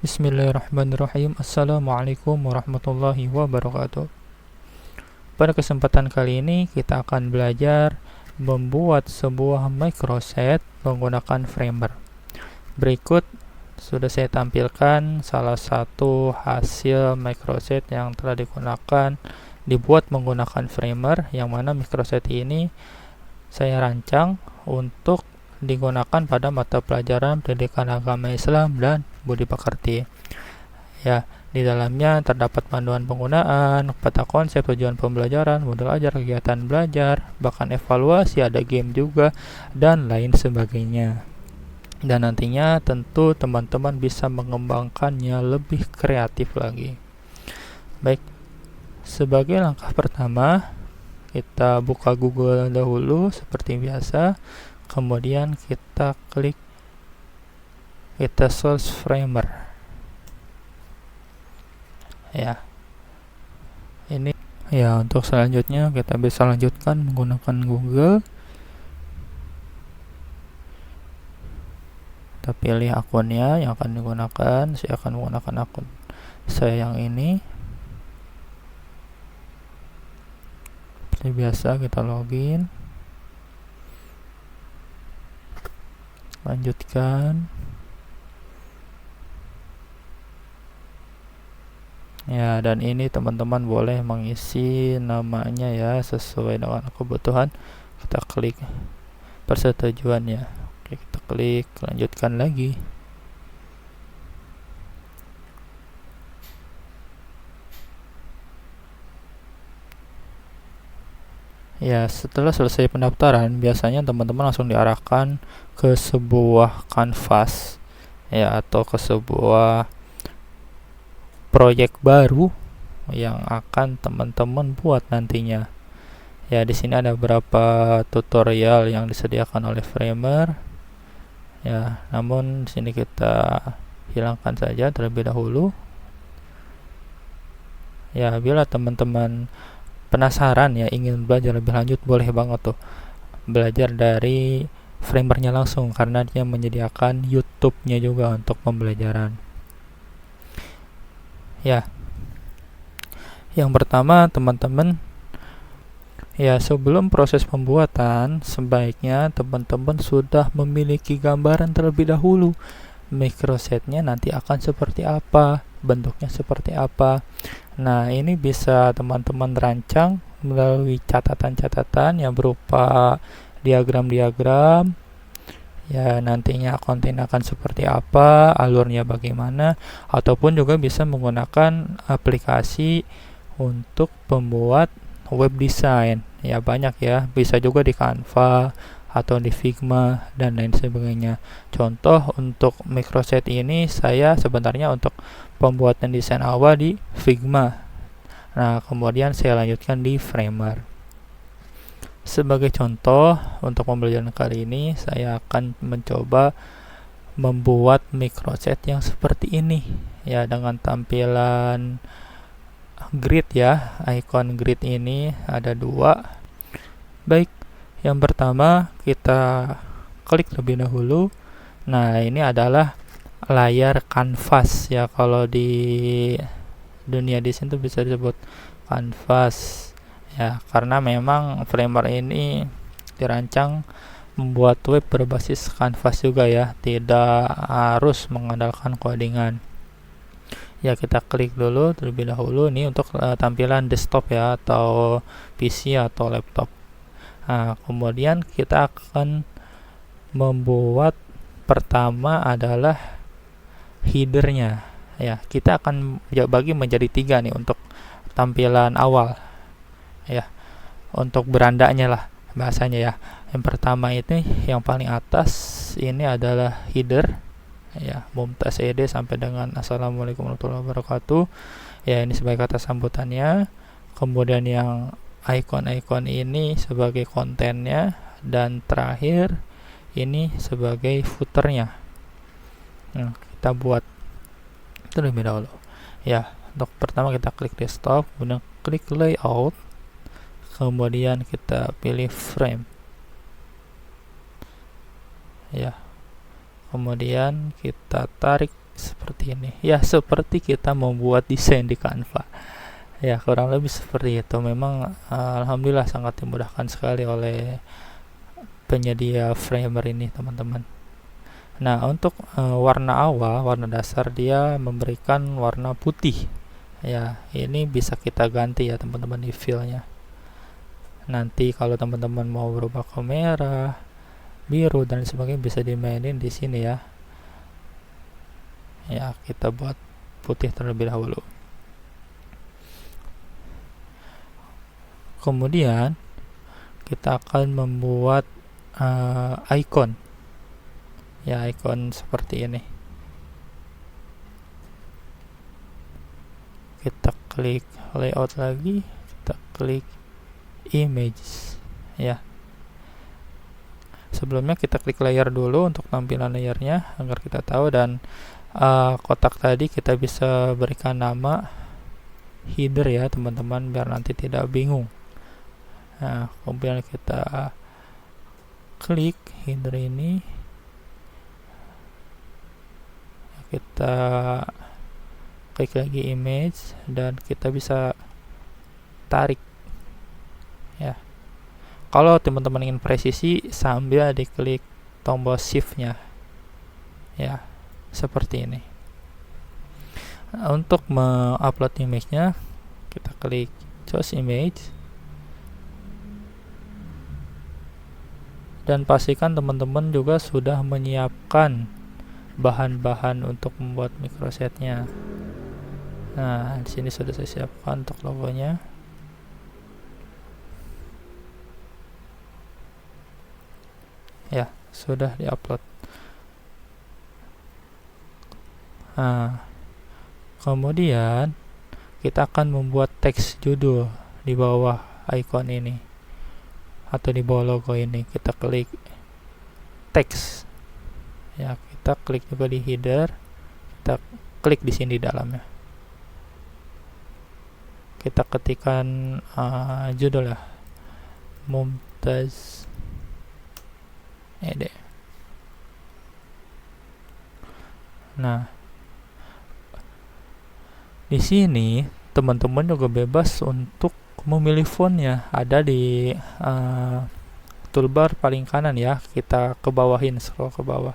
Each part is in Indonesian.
Bismillahirrahmanirrahim. Assalamualaikum warahmatullahi wabarakatuh. Pada kesempatan kali ini kita akan belajar membuat sebuah microset menggunakan Framer. Berikut sudah saya tampilkan salah satu hasil microset yang telah dibuat menggunakan Framer, yang mana microset ini saya rancang untuk digunakan pada mata pelajaran pendidikan agama Islam dan budi pekerti. Ya, di dalamnya terdapat panduan penggunaan, peta konsep, tujuan pembelajaran, modul ajar, kegiatan belajar, bahkan evaluasi, ada game juga, dan lain sebagainya. Dan nantinya tentu teman-teman bisa mengembangkannya lebih kreatif lagi. Baik, sebagai langkah pertama, kita buka Google dahulu seperti biasa. Kemudian kita search Framer. Ya. Ini ya, untuk selanjutnya kita bisa lanjutkan menggunakan Google. Kita pilih akunnya yang akan digunakan. Saya akan menggunakan akun saya yang ini. Seperti biasa kita login. Lanjutkan. Ya, dan ini teman-teman boleh mengisi namanya ya sesuai dengan kebutuhan. Kita klik persetujuan ya. Oke, kita klik lanjutkan lagi. Ya, setelah selesai pendaftaran, biasanya teman-teman langsung diarahkan ke sebuah kanvas ya, atau ke sebuah proyek baru yang akan teman-teman buat nantinya. Ya, di sini ada beberapa tutorial yang disediakan oleh Framer. Ya, namun di sini kita hilangkan saja terlebih dahulu. Ya, bila teman-teman penasaran ya, ingin belajar lebih lanjut, boleh banget tuh belajar dari Framernya langsung, karena dia menyediakan YouTube-nya juga untuk pembelajaran. Ya, yang pertama teman-teman, ya sebelum proses pembuatan sebaiknya teman-teman sudah memiliki gambaran terlebih dahulu microsetnya nanti akan seperti apa, bentuknya seperti apa. Nah, ini bisa teman-teman rancang melalui catatan-catatan yang berupa diagram-diagram. Ya, nantinya konten akan seperti apa, alurnya bagaimana, ataupun juga bisa menggunakan aplikasi untuk pembuat web design. Ya, banyak ya, bisa juga di Canva atau di Figma dan lain sebagainya. Contoh untuk microset ini saya sebenarnya untuk pembuatan desain awal di Figma. Nah, kemudian saya lanjutkan di Framer. Sebagai contoh untuk pembelajaran kali ini saya akan mencoba membuat microset yang seperti ini ya, dengan tampilan grid ya. Icon grid ini ada 2. Baik, yang pertama kita klik terlebih dahulu. Nah, ini adalah layar kanvas ya, kalau di dunia desain itu bisa disebut kanvas ya, karena memang Framer ini dirancang membuat web berbasis kanvas juga ya, tidak harus mengandalkan codingan. Ya, kita klik dulu terlebih dahulu ini untuk tampilan desktop ya, atau PC atau laptop. Nah, kemudian kita akan membuat pertama adalah headernya ya. Kita akan bagi menjadi 3 nih untuk tampilan awal ya, untuk berandanya lah bahasanya ya. Yang pertama ini yang paling atas ini adalah header ya, Mumtaz ED sampai dengan Assalamualaikum warahmatullahi wabarakatuh ya, ini sebagai kata sambutannya. Kemudian yang icon-icon ini sebagai kontennya, dan terakhir ini sebagai footernya. Nah, kita buat terlebih dahulu ya. Untuk pertama kita klik desktop, kemudian klik layout, kemudian kita pilih frame ya, kemudian kita tarik seperti ini ya, seperti kita membuat desain di Canva ya, kurang lebih seperti itu. Memang alhamdulillah sangat dimudahkan sekali oleh penyedia Framer ini teman-teman. Nah untuk warna awal, warna dasar, dia memberikan warna putih ya. Ini bisa kita ganti ya teman-teman di fillnya. Nanti kalau teman-teman mau berubah ke merah, biru dan sebagainya bisa dimainin di sini ya. Ya kita buat putih terlebih dahulu. Kemudian kita akan membuat icon ya, icon seperti ini. Kita klik layout lagi, kita klik image ya. Sebelumnya kita klik layer dulu untuk tampilan layernya agar kita tahu, dan kotak tadi kita bisa berikan nama header ya teman-teman, biar nanti tidak bingung. Nah kemudian kita klik header ini, kita klik lagi image dan kita bisa tarik ya. Kalau teman-teman ingin presisi sambil diklik tombol shift-nya ya, seperti ini. Nah, untuk mengupload image-nya kita klik choose image dan pastikan teman-teman juga sudah menyiapkan bahan-bahan untuk membuat microset-nya. Nah, di sini sudah saya siapkan untuk logonya. Ya, sudah diupload. Nah, kemudian kita akan membuat teks judul di bawah icon ini atau di bawah logo ini. Kita klik teks. Ya, kita klik juga di header. Kita klik di sini di dalamnya. Kita ketikkan judul ya, Mumtaz Ede. Nah, di sini teman-teman juga bebas untuk memilih fontnya. Ada di toolbar paling kanan ya. Kita ke bawahin, scroll ke bawah.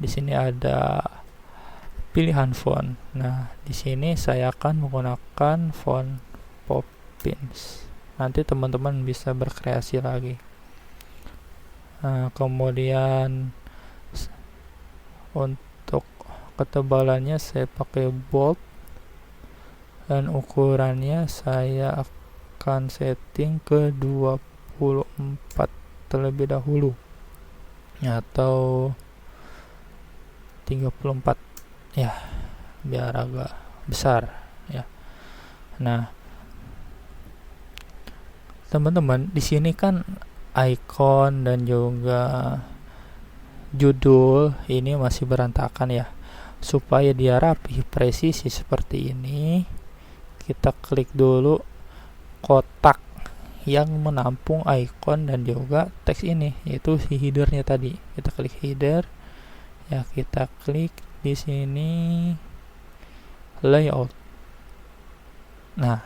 Di sini ada pilihan font. Nah, di sini saya akan menggunakan font Poppins. Nanti teman-teman bisa berkreasi lagi. Nah, kemudian untuk ketebalannya saya pakai bold dan ukurannya saya akan setting ke 24 terlebih dahulu atau 34 ya, biar agak besar ya. Nah teman-teman, di sini kan icon dan juga judul ini masih berantakan ya. Supaya dia rapi presisi seperti ini, kita klik dulu kotak yang menampung icon dan juga teks ini, yaitu si headernya tadi. Kita klik header ya, kita klik di sini layout. Nah,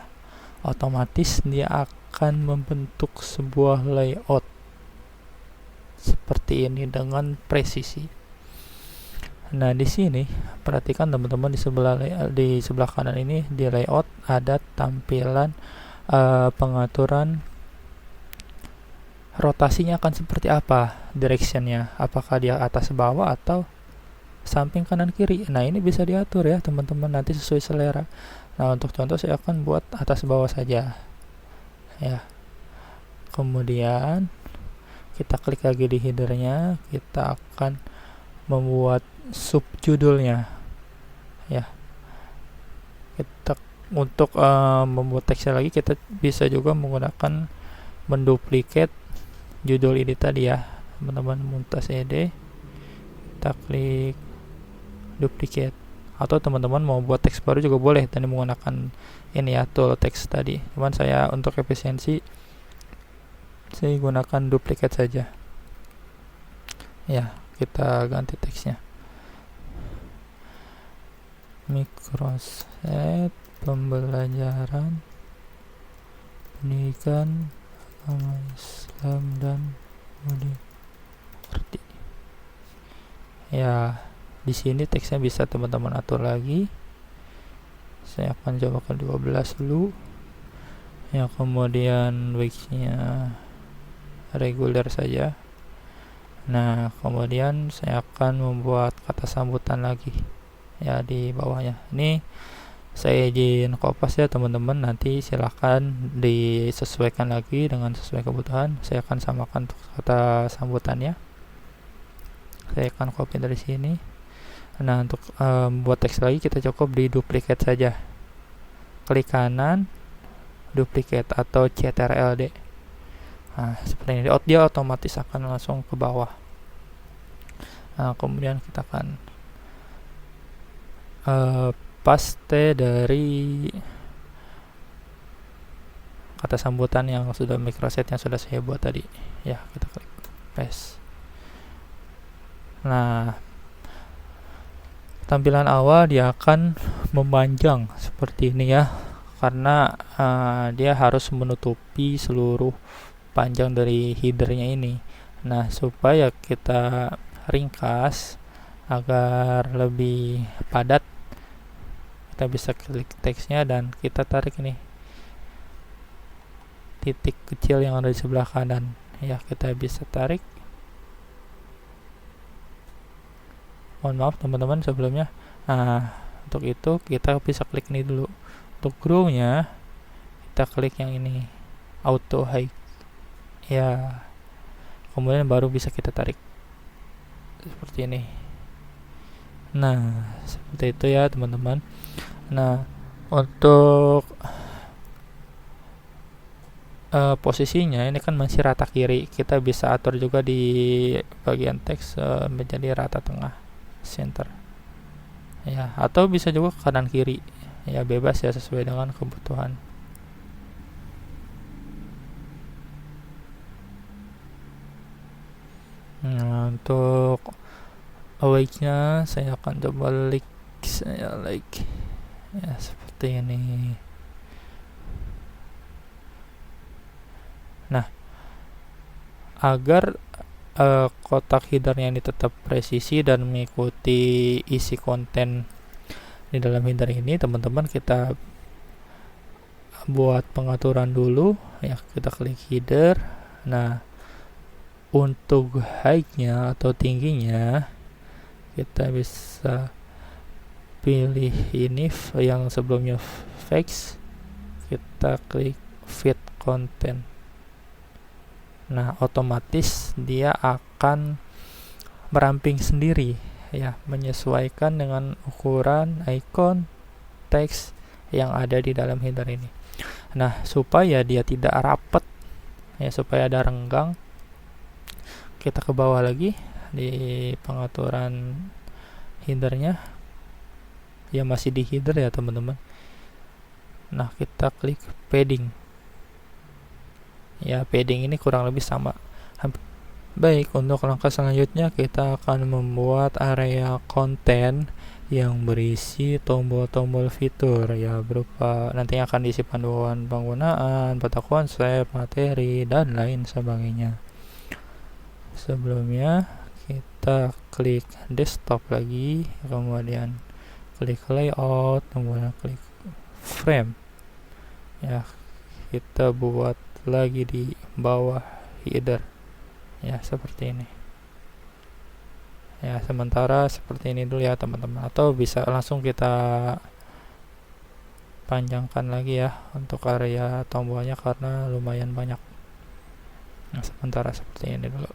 otomatis dia akan membentuk sebuah layout seperti ini dengan presisi. Nah, di sini perhatikan teman-teman, di sebelah kanan ini di layout ada tampilan pengaturan rotasinya akan seperti apa, directionnya, apakah dia atas bawah atau samping kanan kiri. Nah, ini bisa diatur ya teman-teman, nanti sesuai selera. Nah, untuk contoh saya akan buat atas bawah saja ya. Kemudian kita klik lagi di headernya, kita akan membuat subjudulnya ya. Kita untuk membuat teksnya lagi, kita bisa juga menggunakan menduplikat judul ini tadi ya teman-teman, Mumtaz Ede. Kita klik duplicate, atau teman-teman mau buat teks baru juga boleh dan menggunakan ini ya, tool teks tadi. Cuman saya untuk efisiensi saya gunakan duplicate saja ya. Kita ganti teksnya. Microset pembelajaran pendidikan agama Islam dan budi pekerti. Ya, di sini teksnya bisa teman-teman atur lagi. Saya akan coba ke 12 dulu. Ya, kemudian width-nya reguler saja. Nah, kemudian saya akan membuat kata sambutan lagi ya di bawahnya. Ini saya izin kopas ya teman-teman, nanti silahkan disesuaikan lagi dengan sesuai kebutuhan. Saya akan samakan untuk kata sambutannya. Saya akan copy dari sini. Nah, untuk buat teks lagi kita cukup di duplicate saja. Klik kanan, duplicate atau CTRL-D. Nah, seperti ini dia otomatis akan langsung ke bawah. Nah, kemudian kita akan paste dari kata sambutan yang sudah microset yang sudah saya buat tadi. Ya, kita klik paste. Nah, tampilan awal dia akan memanjang seperti ini ya, karena dia harus menutupi seluruh panjang dari headernya ini. Nah, supaya kita ringkas agar lebih padat, kita bisa klik teksnya dan kita tarik ini titik kecil yang ada di sebelah kanan ya, kita bisa tarik. Mohon maaf teman-teman sebelumnya. Nah, untuk itu kita bisa klik ini dulu. Untuk grow-nya kita klik yang ini, auto height ya, kemudian baru bisa kita tarik seperti ini. Nah, seperti itu ya teman-teman. Nah, untuk posisinya ini kan masih rata kiri, kita bisa atur juga di bagian teks menjadi rata tengah, center ya, atau bisa juga kanan kiri ya, bebas ya sesuai dengan kebutuhan. Nah, untuk awake-nya saya akan coba saya like ya seperti ini. Nah, agar kotak headernya ini tetap presisi dan mengikuti isi konten di dalam header ini, teman-teman kita buat pengaturan dulu ya, kita klik header. Nah, untuk height-nya atau tingginya kita bisa pilih ini yang sebelumnya fix, kita klik fit content. Nah, otomatis dia akan meramping sendiri ya, menyesuaikan dengan ukuran icon teks yang ada di dalam header ini. Nah, supaya dia tidak rapat ya, supaya ada renggang, kita ke bawah lagi di pengaturan headernya ya, masih di header ya teman-teman. Nah, kita klik padding ya, padding ini kurang lebih sama. Baik, untuk langkah selanjutnya kita akan membuat area konten yang berisi tombol-tombol fitur ya, berupa nantinya akan diisi panduan penggunaan, peta konsep, materi, dan lain sebagainya. Sebelumnya kita klik desktop lagi, kemudian klik layout, kemudian klik frame ya, kita buat lagi di bawah header ya, seperti ini ya. Sementara seperti ini dulu ya teman-teman, atau bisa langsung kita panjangkan lagi ya untuk area tombolnya karena lumayan banyak. Nah, sementara seperti ini dulu.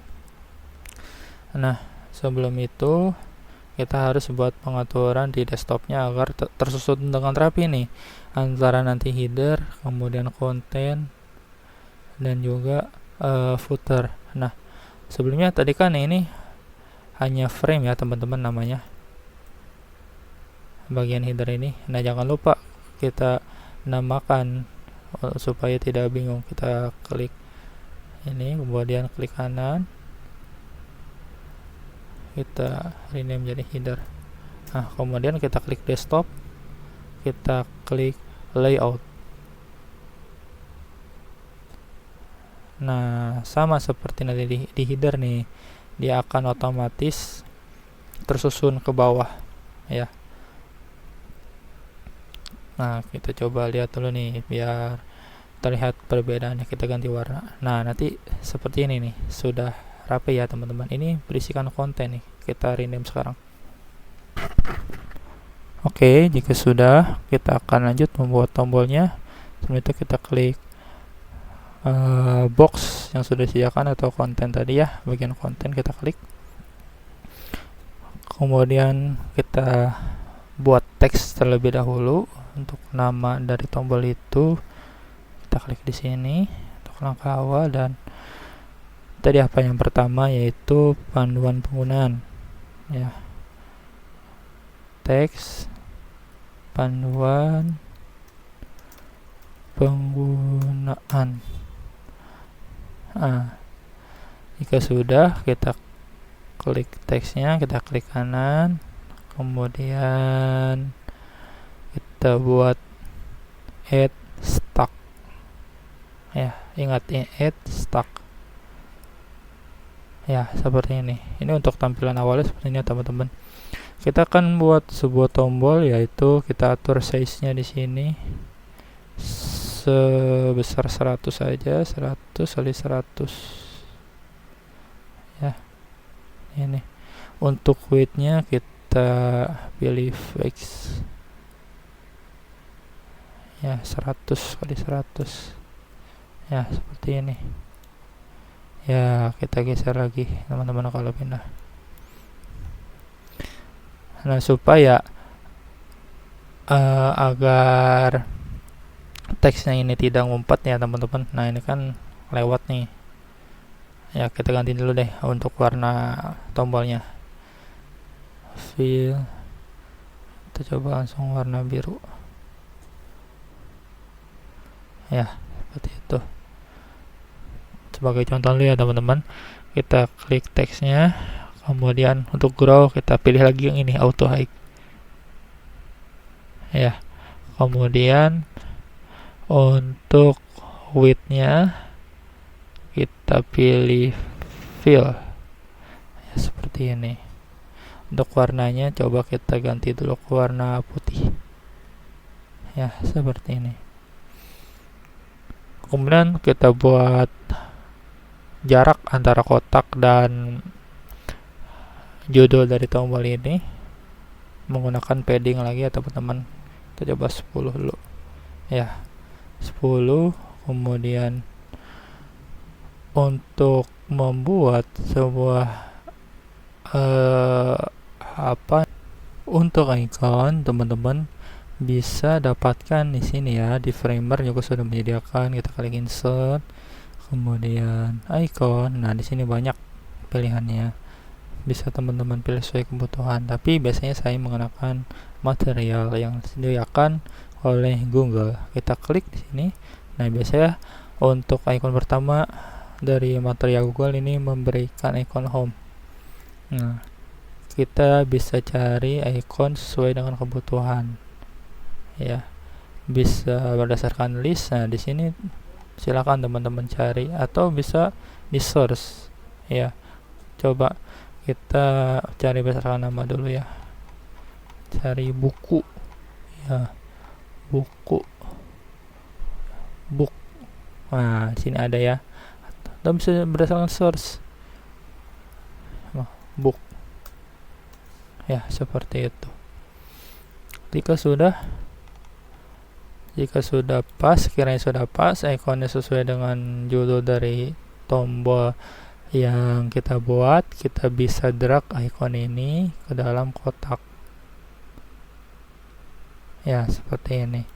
Nah, sebelum itu kita harus buat pengaturan di desktopnya agar tersusun dengan rapi nih, antara nanti header, kemudian konten, dan juga footer. Nah, sebelumnya tadi kan ini hanya frame ya teman-teman namanya, bagian header ini. Nah, jangan lupa kita namakan supaya tidak bingung. Kita klik ini, kemudian klik kanan, kita rename menjadi header. Nah, kemudian kita klik desktop, kita klik layout. Nah, sama seperti nanti di header nih, dia akan otomatis tersusun ke bawah ya. Nah, kita coba lihat dulu nih biar terlihat perbedaannya. Kita ganti warna. Nah, nanti seperti ini nih, sudah rapi ya teman-teman. Ini berisikan konten nih. Kita rename sekarang. Oke, jika sudah, kita akan lanjut membuat tombolnya. Sebelum itu kita klik box yang sudah disediakan atau konten tadi ya, bagian konten kita klik. Kemudian kita buat teks terlebih dahulu. Untuk nama dari tombol itu kita klik di sini untuk langkah awal, dan tadi apa yang pertama yaitu panduan penggunaan ya, teks panduan penggunaan. Jika sudah, kita klik teksnya, kita klik kanan, kemudian kita buat add stack ya, ingat add stack ya, seperti ini. Ini untuk tampilan awalnya seperti ini teman-teman. Kita akan buat sebuah tombol, yaitu kita atur size nya di sini sebesar 100 saja, 100 kali 100 ya. Ini untuk width nya kita pilih fix ya, 100 kali 100 ya, seperti ini ya. Kita geser lagi teman-teman kalau pindah. Nah, supaya agar teksnya ini tidak ngumpet ya teman-teman. Nah, ini kan lewat nih ya, kita ganti dulu deh untuk warna tombolnya. Fill, kita coba langsung warna biru ya, seperti itu. Sebagai contoh dulu ya teman-teman, kita klik teksnya, kemudian untuk grow kita pilih lagi yang ini, auto hide ya. Kemudian untuk width nya kita pilih fill ya, seperti ini. Untuk warnanya coba kita ganti dulu ke warna putih ya, seperti ini. Kemudian kita buat jarak antara kotak dan judul dari tombol ini menggunakan padding lagi ya teman-teman. Kita coba 10 dulu ya, 10. Kemudian untuk membuat sebuah untuk icon, teman-teman bisa dapatkan di sini ya, di Framer juga sudah menyediakan. Kita klik insert, kemudian icon. Nah, di sini banyak pilihannya, bisa teman-teman pilih sesuai kebutuhan, tapi biasanya saya menggunakan material yang disediakan oleh Google. Kita klik di sini. Nah, biasanya untuk icon pertama dari material Google ini memberikan icon home. Nah, kita bisa cari icon sesuai dengan kebutuhan ya, bisa berdasarkan list. Nah, di sini silakan teman-teman cari, atau bisa di source ya. Coba kita cari berdasarkan nama dulu ya, cari buku ya, buku, book. Nah, di sini ada ya, atau bisa berdasarkan source book ya, seperti itu. Jika sudah pas, kiranya sudah pas, ikonnya sesuai dengan judul dari tombol yang kita buat, kita bisa drag icon ini ke dalam kotak ya, seperti ini.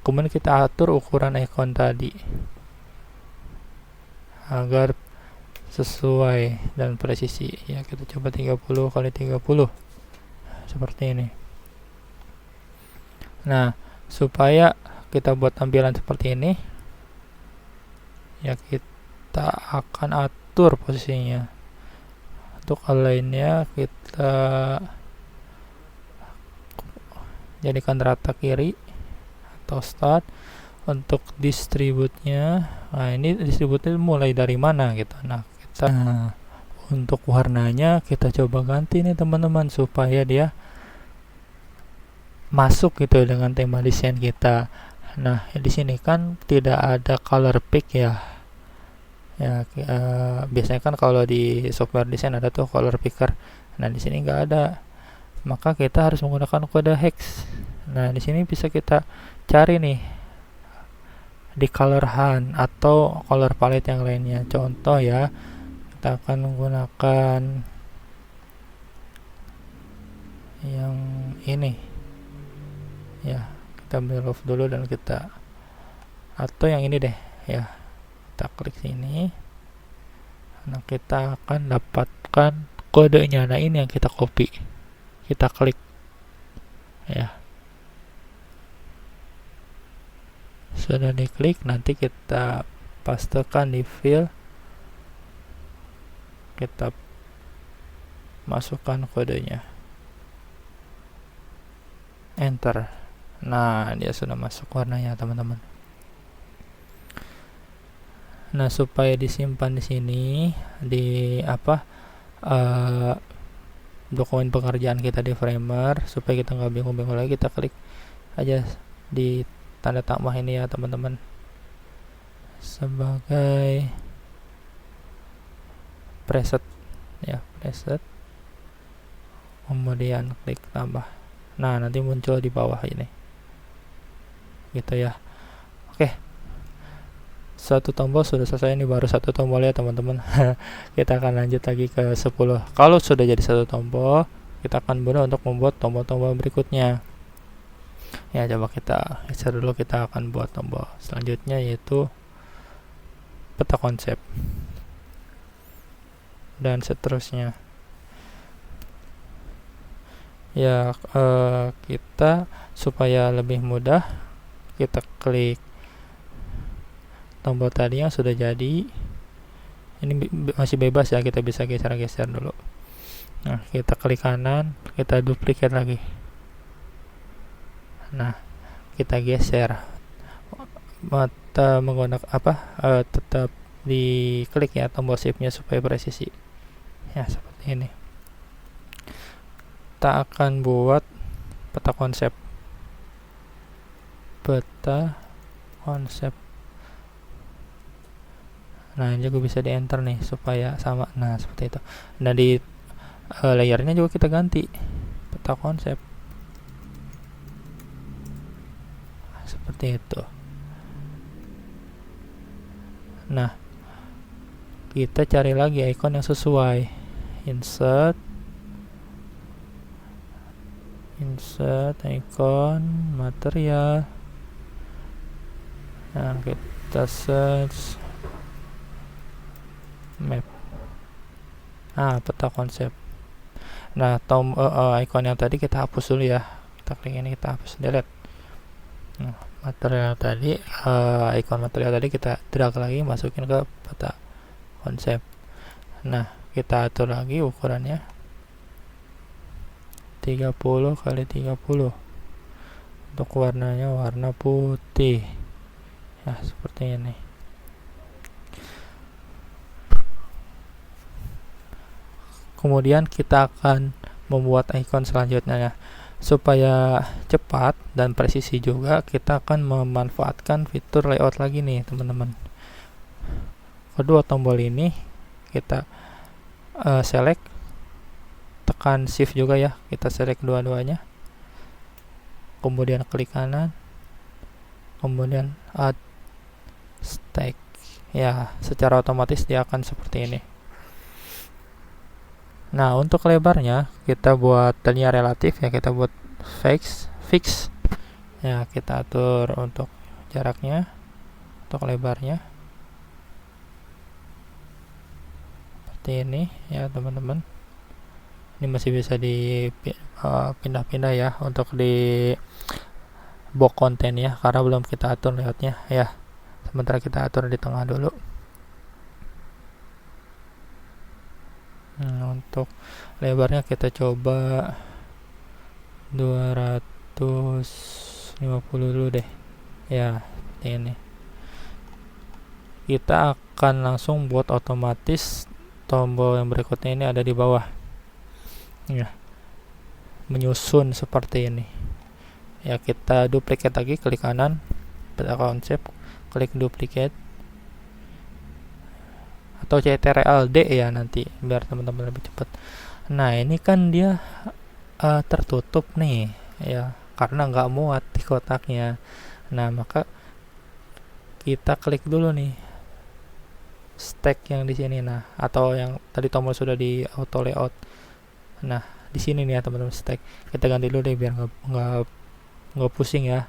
Kemudian kita atur ukuran icon tadi agar sesuai dan presisi ya. Kita coba 30 kali 30 seperti ini. Nah, supaya kita buat tampilan seperti ini ya, kita akan atur posisinya. Untuk align-nya kita jadikan rata kiri atau start. Untuk distributnya, nah ini distributnya mulai dari mana gitu. Nah kita untuk warnanya kita coba ganti nih teman-teman, supaya dia masuk gitu dengan tema desain kita. Nah di sini kan tidak ada color pick ya. Biasanya kan kalau di software desain ada tuh color picker. Nah di sini nggak ada, maka kita harus menggunakan kode hex. Nah di sini bisa kita cari nih di color hunt atau color palette yang lainnya. Contoh ya, kita akan menggunakan yang ini ya, kita remove dulu dan kita, atau yang ini deh ya, kita klik sini. Nah kita akan dapatkan kodenya. Nah ini yang kita copy, kita klik ya. Sudah diklik, nanti kita pastekan di fill, kita masukkan kodenya, enter. Nah dia sudah masuk warnanya teman-teman. Nah supaya disimpan di sini di dokumen pekerjaan kita di Framer, supaya kita nggak bingung-bingung lagi, kita klik aja di tanda tambah ini ya teman-teman, sebagai preset ya, preset, kemudian klik tambah. Nah nanti muncul di bawah ini gitu ya. Oke, satu tombol sudah selesai. Ini baru satu tombol ya teman-teman. Kita akan lanjut lagi ke 10. Kalau sudah jadi satu tombol, kita akan berusaha untuk membuat tombol-tombol berikutnya ya. Coba kita geser dulu, kita akan buat tombol selanjutnya, yaitu peta konsep dan seterusnya ya. Kita supaya lebih mudah, kita klik tombol tadi yang sudah jadi. Ini masih bebas ya, kita bisa geser-geser dulu. Nah kita klik kanan, kita duplicate lagi. Nah kita geser, menggunakan tetap diklik ya tombol shift-nya supaya presisi ya, seperti ini. Kita akan buat peta konsep, nah ini juga bisa di enter nih supaya sama. Nah seperti itu. Nah di layarnya juga kita ganti peta konsep seperti itu. Nah kita cari lagi icon yang sesuai, insert icon material. Nah kita search map, peta konsep. Nah icon yang tadi kita hapus dulu ya, kita klik ini, kita hapus, delete. Nah, material tadi, icon material tadi kita drag lagi, masukin ke peta konsep. Nah kita atur lagi ukurannya 30 kali 30. Untuk warnanya warna putih ya, seperti ini. Kemudian kita akan membuat icon selanjutnya ya. Supaya cepat dan presisi juga, kita akan memanfaatkan fitur layout lagi nih teman-teman. Kedua tombol ini kita select, tekan shift juga ya, kita select dua-duanya, kemudian klik kanan, kemudian add stack ya. Secara otomatis dia akan seperti ini. Nah untuk lebarnya kita buat linear relatif ya, kita buat fix ya, kita atur untuk jaraknya, untuk lebarnya seperti ini ya teman-teman. Ini masih bisa dipindah-pindah ya untuk di box konten ya, karena belum kita atur layoutnya ya. Sementara kita atur di tengah dulu. Untuk lebarnya kita coba 250 dulu deh. Ya, ini kita akan langsung buat otomatis tombol yang berikutnya ini ada di bawah ya, menyusun seperti ini ya. Kita duplicate lagi, klik kanan pada konsep, klik duplicate atau CTRL-D ya nanti biar teman-teman lebih cepat. Nah ini kan dia tertutup nih ya karena nggak muat di kotaknya. Nah maka kita klik dulu nih stack yang di sini, nah atau yang tadi tombol sudah di auto layout. Nah di sini nih ya teman-teman, stack kita ganti dulu deh biar nggak pusing ya.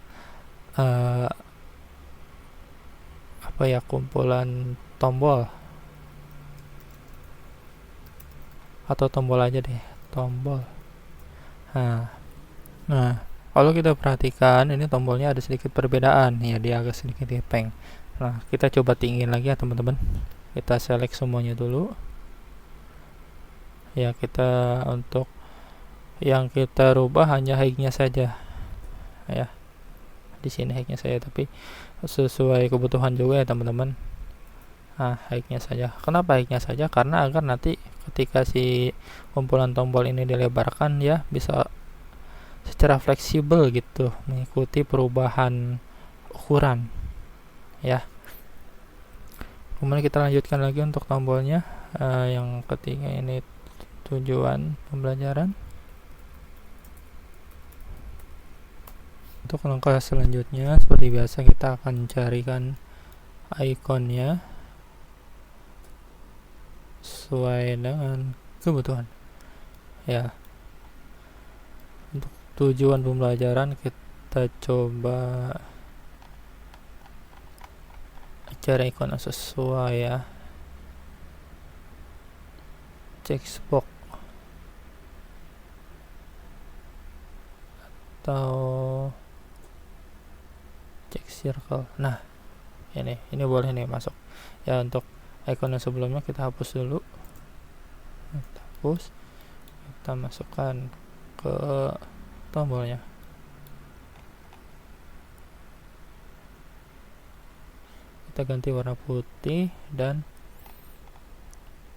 Apa ya, kumpulan tombol atau tombol aja deh, tombol. Nah kalau kita perhatikan ini tombolnya ada sedikit perbedaan ya, dia agak sedikit gepeng. Nah kita coba tinggiin lagi ya teman-teman, kita select semuanya dulu ya. Kita untuk yang kita rubah hanya height-nya saja ya, di sini height-nya saya, tapi sesuai kebutuhan juga ya teman-teman. Nah height-nya saja. Kenapa height-nya saja? Karena agar nanti ketika si kumpulan tombol ini dilebarkan ya bisa secara fleksibel gitu mengikuti perubahan ukuran ya. Kemudian kita lanjutkan lagi untuk tombolnya. Yang ketiga ini tujuan pembelajaran. Untuk langkah selanjutnya seperti biasa kita akan carikan ikonnya sesuai dengan kebutuhan ya. Untuk tujuan pembelajaran kita coba cari ikon yang sesuai ya, checkbox atau check circle. Nah ini boleh nih masuk ya. Untuk ikon yang sebelumnya kita hapus dulu, kita hapus, kita masukkan ke tombolnya. Kita ganti warna putih dan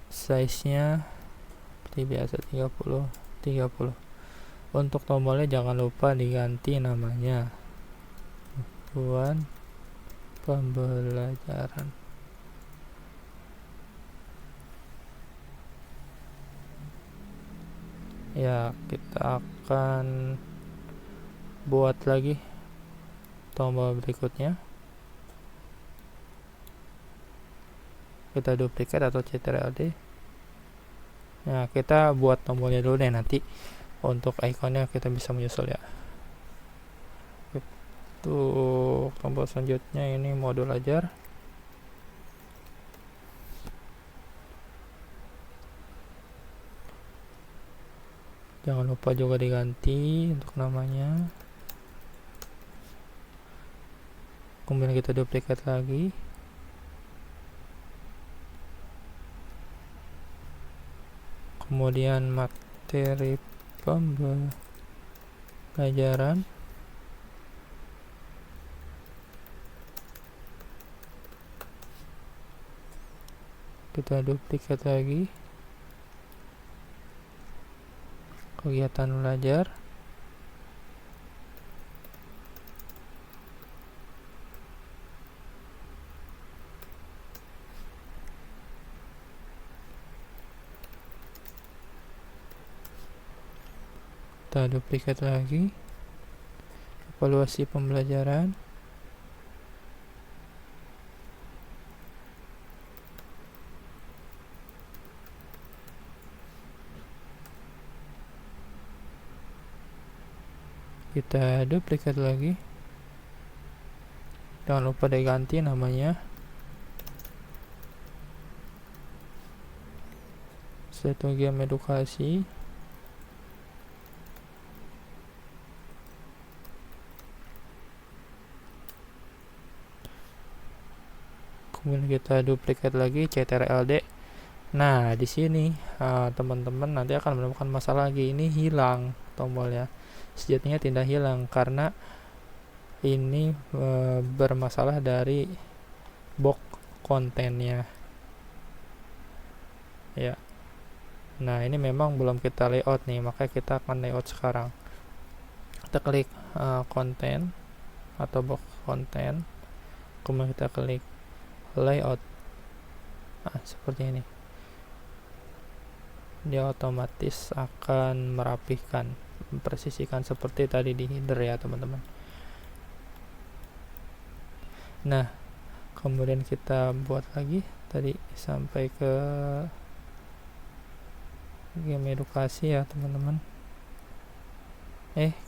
size nya seperti biasa 30. Untuk tombolnya jangan lupa diganti namanya, tujuan pembelajaran. Ya kita akan buat lagi tombol berikutnya, kita duplicate atau CTRL-D. Nah kita buat tombolnya dulu deh, nanti untuk ikonnya kita bisa menyusul ya. Untuk tombol selanjutnya ini modul ajar. Jangan lupa juga diganti untuk namanya. Kemudian kita duplicate lagi. Kemudian materi pembelajaran. Kita duplicate lagi. Kegiatan belajar. Kita duplicate lagi. Evaluasi pembelajaran. Kita duplicate lagi. Jangan lupa diganti namanya. Satu game edukasi. Kemudian kita duplicate lagi, CTRL-D. Nah di sini teman-teman nanti akan menemukan masalah lagi, ini hilang tombolnya. Sejatinya tidak hilang karena ini bermasalah dari box kontennya ya. Nah ini memang belum kita layout nih, makanya kita akan layout sekarang. Kita klik konten atau box konten, kemudian kita klik layout. Seperti ini, dia otomatis akan merapihkan, mempresisikan seperti tadi di header ya teman-teman. Nah kemudian kita buat lagi tadi sampai ke game edukasi ya teman-teman,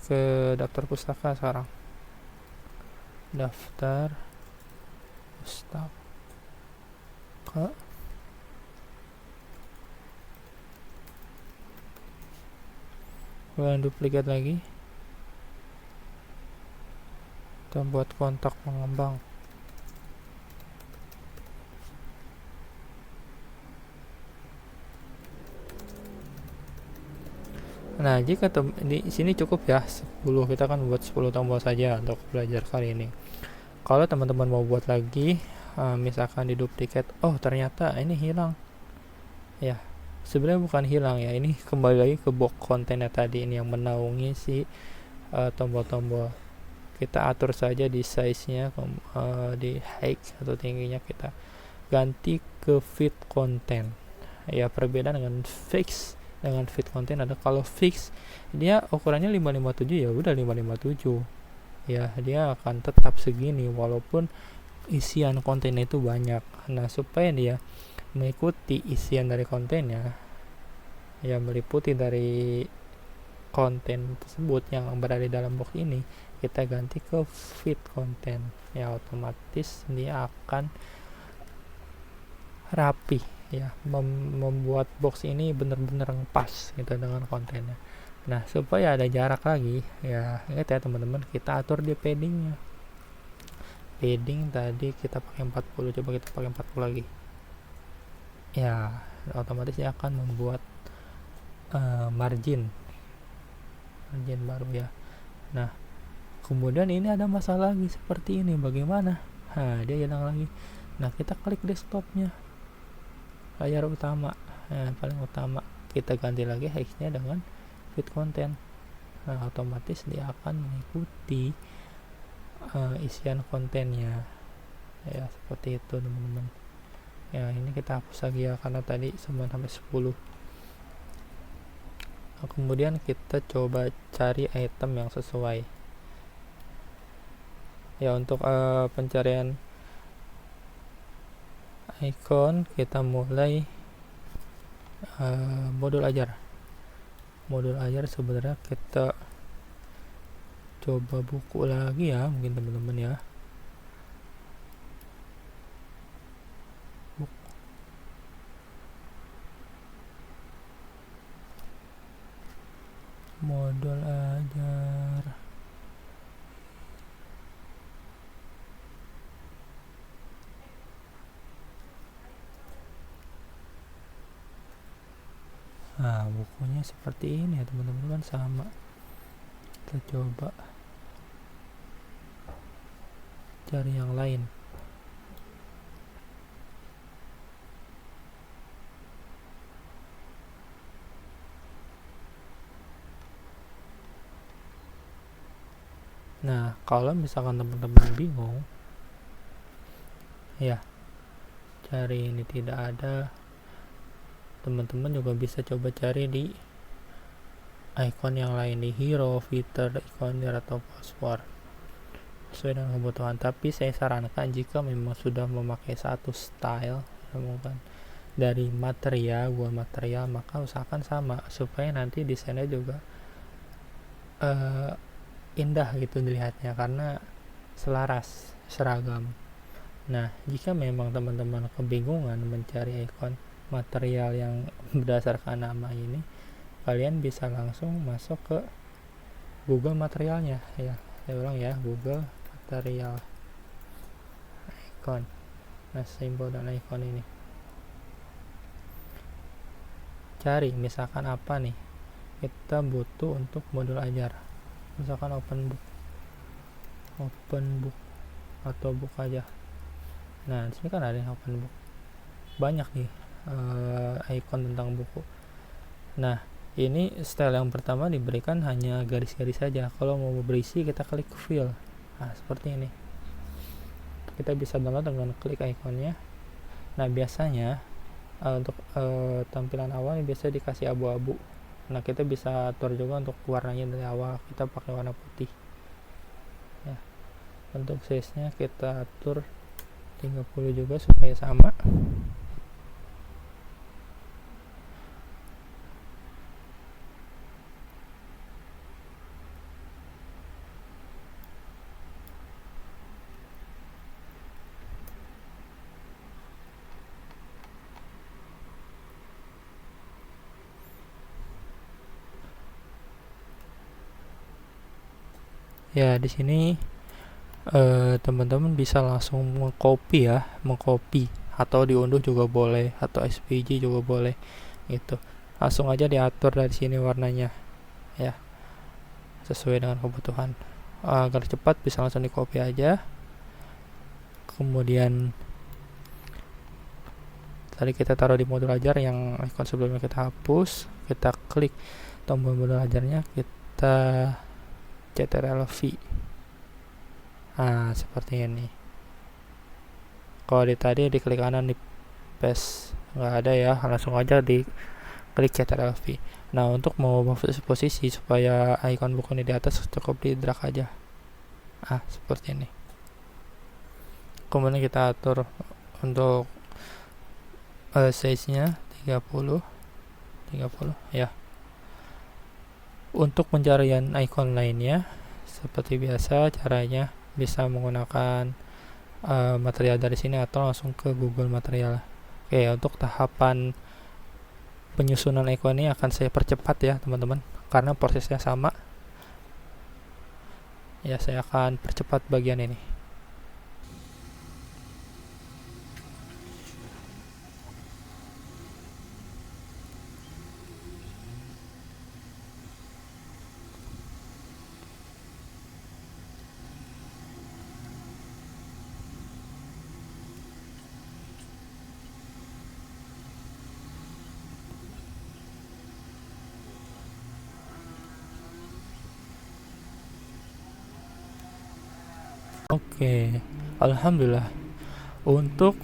ke daftar pustaka sekarang, daftar pustaka. Kemudian duplikat lagi, kita buat kontak pengembang. Nah jika di sini cukup ya 10, kita kan buat 10 tombol saja untuk belajar kali ini. Kalau teman-teman mau buat lagi, misalkan di duplikat, ternyata ini hilang ya, sebenarnya bukan hilang ya, ini kembali lagi ke box kontennya tadi ini yang menaungi si tombol-tombol. Kita atur saja di size nya, di height atau tingginya kita ganti ke fit content ya. Perbedaan dengan fix dengan fit content ada, kalau fix dia ukurannya 557 ya udah 557 ya, dia akan tetap segini walaupun isian kontennya itu banyak. Nah supaya dia mengikuti isian dari kontennya ya, meliputi dari konten tersebut yang berada di dalam box ini, kita ganti ke fit content ya, otomatis dia akan rapi ya, membuat box ini benar-benar pas gitu dengan kontennya. Nah supaya ada jarak lagi ya, ingat ya teman-teman, kita atur di paddingnya. Padding tadi kita pakai 40, coba kita pakai 40 lagi ya, otomatis dia akan membuat margin baru ya. Nah kemudian ini ada masalah lagi seperti ini, bagaimana? Dia hilang lagi. Nah kita klik desktopnya, layar utama, paling utama, kita ganti lagi height-nya dengan fit content. Nah otomatis dia akan mengikuti isian kontennya ya, seperti itu teman-teman ya. Ini kita hapus lagi ya karena tadi 9 sampai 10. Kemudian kita coba cari item yang sesuai ya. Untuk pencarian icon kita mulai modul ajar sebenarnya kita coba buku lagi ya mungkin teman-teman ya. Modul ajar, bukunya seperti ini ya teman-teman, sama. Kita coba cari yang lain. Nah kalau misalkan teman-teman bingung ya, cari ini tidak ada, teman-teman juga bisa coba cari di icon yang lain, di hero, fitur, ikoner atau password sesuai dengan kebutuhan. Tapi saya sarankan jika memang sudah memakai satu style bukan dari material, maka usahakan sama supaya nanti desainnya juga indah gitu dilihatnya karena selaras, seragam. Nah jika memang teman-teman kebingungan mencari icon material yang berdasarkan nama ini, kalian bisa langsung masuk ke Google materialnya ya. Saya ulang ya, Google material icon. Nah simbol dan icon ini, cari misalkan apa nih kita butuh untuk modul ajar, misalkan open book open book atau book aja. Nah di sini kan ada yang open book, banyak nih icon tentang buku. Nah ini style yang pertama diberikan hanya garis-garis saja. Kalau mau berisi kita klik fill. Nah seperti ini, kita bisa download dengan klik ikonnya. Nah biasanya untuk tampilan awal biasa dikasih abu-abu. Nah kita bisa atur juga untuk warnanya dari awal, kita pakai warna putih ya. Untuk size nya kita atur 30 juga supaya sama. Ya di sini teman-teman bisa langsung mengcopy atau diunduh juga boleh, atau SVG juga boleh gitu. Langsung aja diatur dari sini warnanya ya, sesuai dengan kebutuhan. Agar cepat bisa langsung di copy aja. Kemudian tadi kita taruh di modul ajar yang icon sebelumnya kita hapus, kita klik tombol modul ajarnya, kita CTRL-V. Nah seperti ini. Kalau tadi diklik kanan di paste nggak ada ya, langsung aja di klik CTRL-V. Nah untuk mau posisi supaya icon buku ini di atas, cukup di drag aja. Seperti ini. Kemudian kita atur untuk size nya 30 ya. Untuk pencarian icon lainnya seperti biasa, caranya bisa menggunakan material dari sini atau langsung ke Google Material. Oke, untuk tahapan penyusunan icon ini akan saya percepat ya teman-teman, karena prosesnya sama ya. Saya akan percepat bagian ini. Oke, alhamdulillah untuk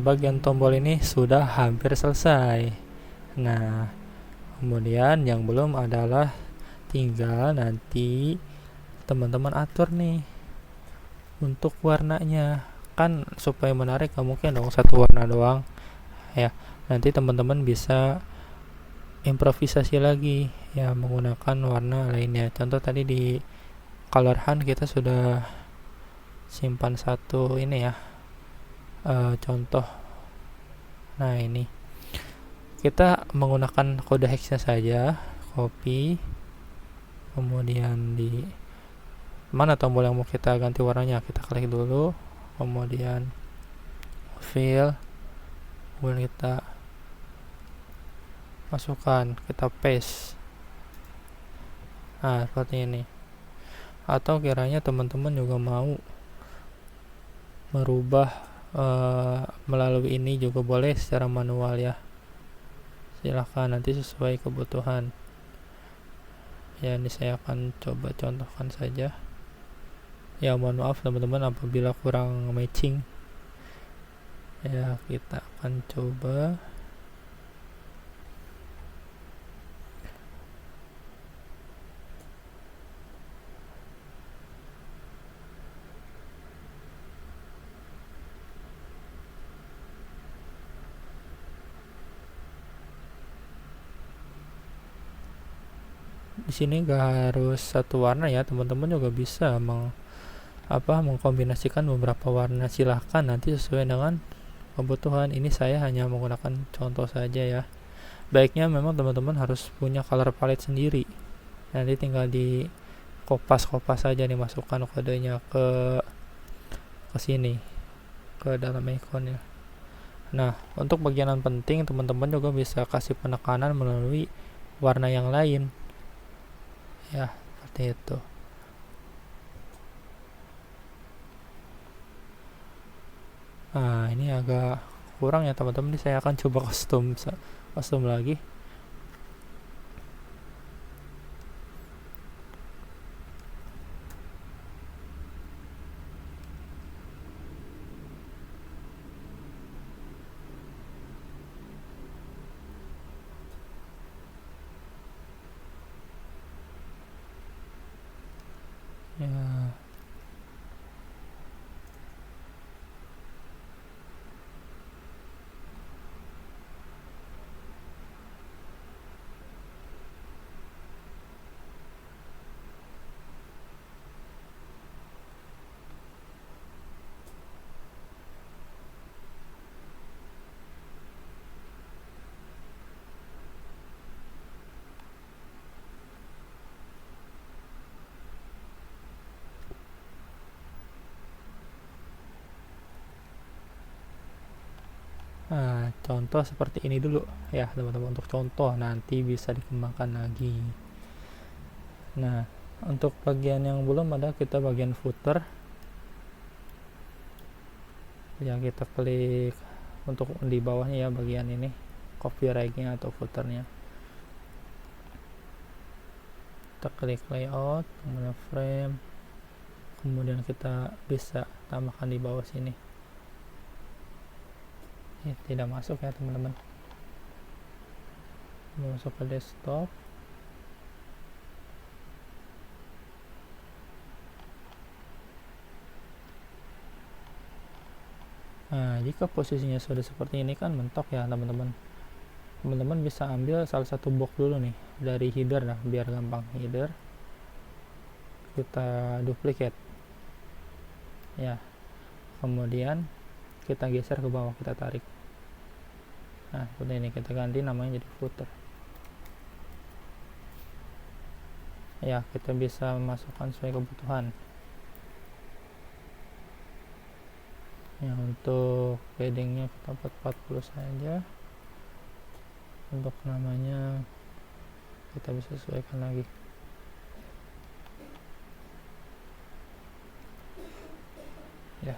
bagian tombol ini sudah hampir selesai. Nah kemudian yang belum adalah tinggal nanti teman-teman atur nih untuk warnanya, kan supaya menarik gak mungkin dong satu warna doang ya. Nanti teman-teman bisa improvisasi lagi ya menggunakan warna lainnya. Contoh tadi di color hunt kita sudah simpan satu ini ya, contoh. Nah ini kita menggunakan kode hexnya saja, copy, kemudian di mana tombol yang mau kita ganti warnanya, kita klik dulu, kemudian fill, kemudian kita masukkan, kita paste. Nah seperti ini. Atau kiranya teman-teman juga mau merubah melalui ini juga boleh secara manual ya, silahkan nanti sesuai kebutuhan ya. Ini saya akan coba contohkan saja ya. Mohon maaf teman-teman apabila kurang matching ya. Kita akan coba di sini gak harus satu warna ya, teman-teman juga bisa mengkombinasikan beberapa warna, silahkan nanti sesuai dengan kebutuhan. Ini saya hanya menggunakan contoh saja ya. Baiknya memang teman-teman harus punya color palette sendiri, nanti tinggal di kopas saja nih, masukkan kodenya ke sini, ke dalam ikonnya. Nah untuk bagian yang penting teman-teman juga bisa kasih penekanan melalui warna yang lain ya, seperti itu. Nah, ini agak kurang ya teman-teman. Saya akan coba custom lagi. Ya. Nah, contoh seperti ini dulu ya teman-teman, untuk contoh, nanti bisa dikembangkan lagi. Nah, untuk bagian yang belum ada, kita bagian footer ya, kita klik untuk di bawahnya ya, bagian ini copywriting atau footernya, kita klik layout, kemudian frame, kemudian kita bisa tambahkan di bawah sini. Ini tidak masuk ya teman-teman, masuk ke desktop. Nah, jika posisinya sudah seperti ini kan mentok ya teman-teman. Teman-teman bisa ambil salah satu box dulu nih dari header, nah biar gampang. Header kita duplicate ya, kemudian kita geser ke bawah, kita tarik. Nah, seperti ini, kita ganti namanya jadi footer ya. Kita bisa masukkan sesuai kebutuhan ya. Untuk paddingnya kita buat 40 saja. Untuk namanya kita bisa sesuaikan lagi ya,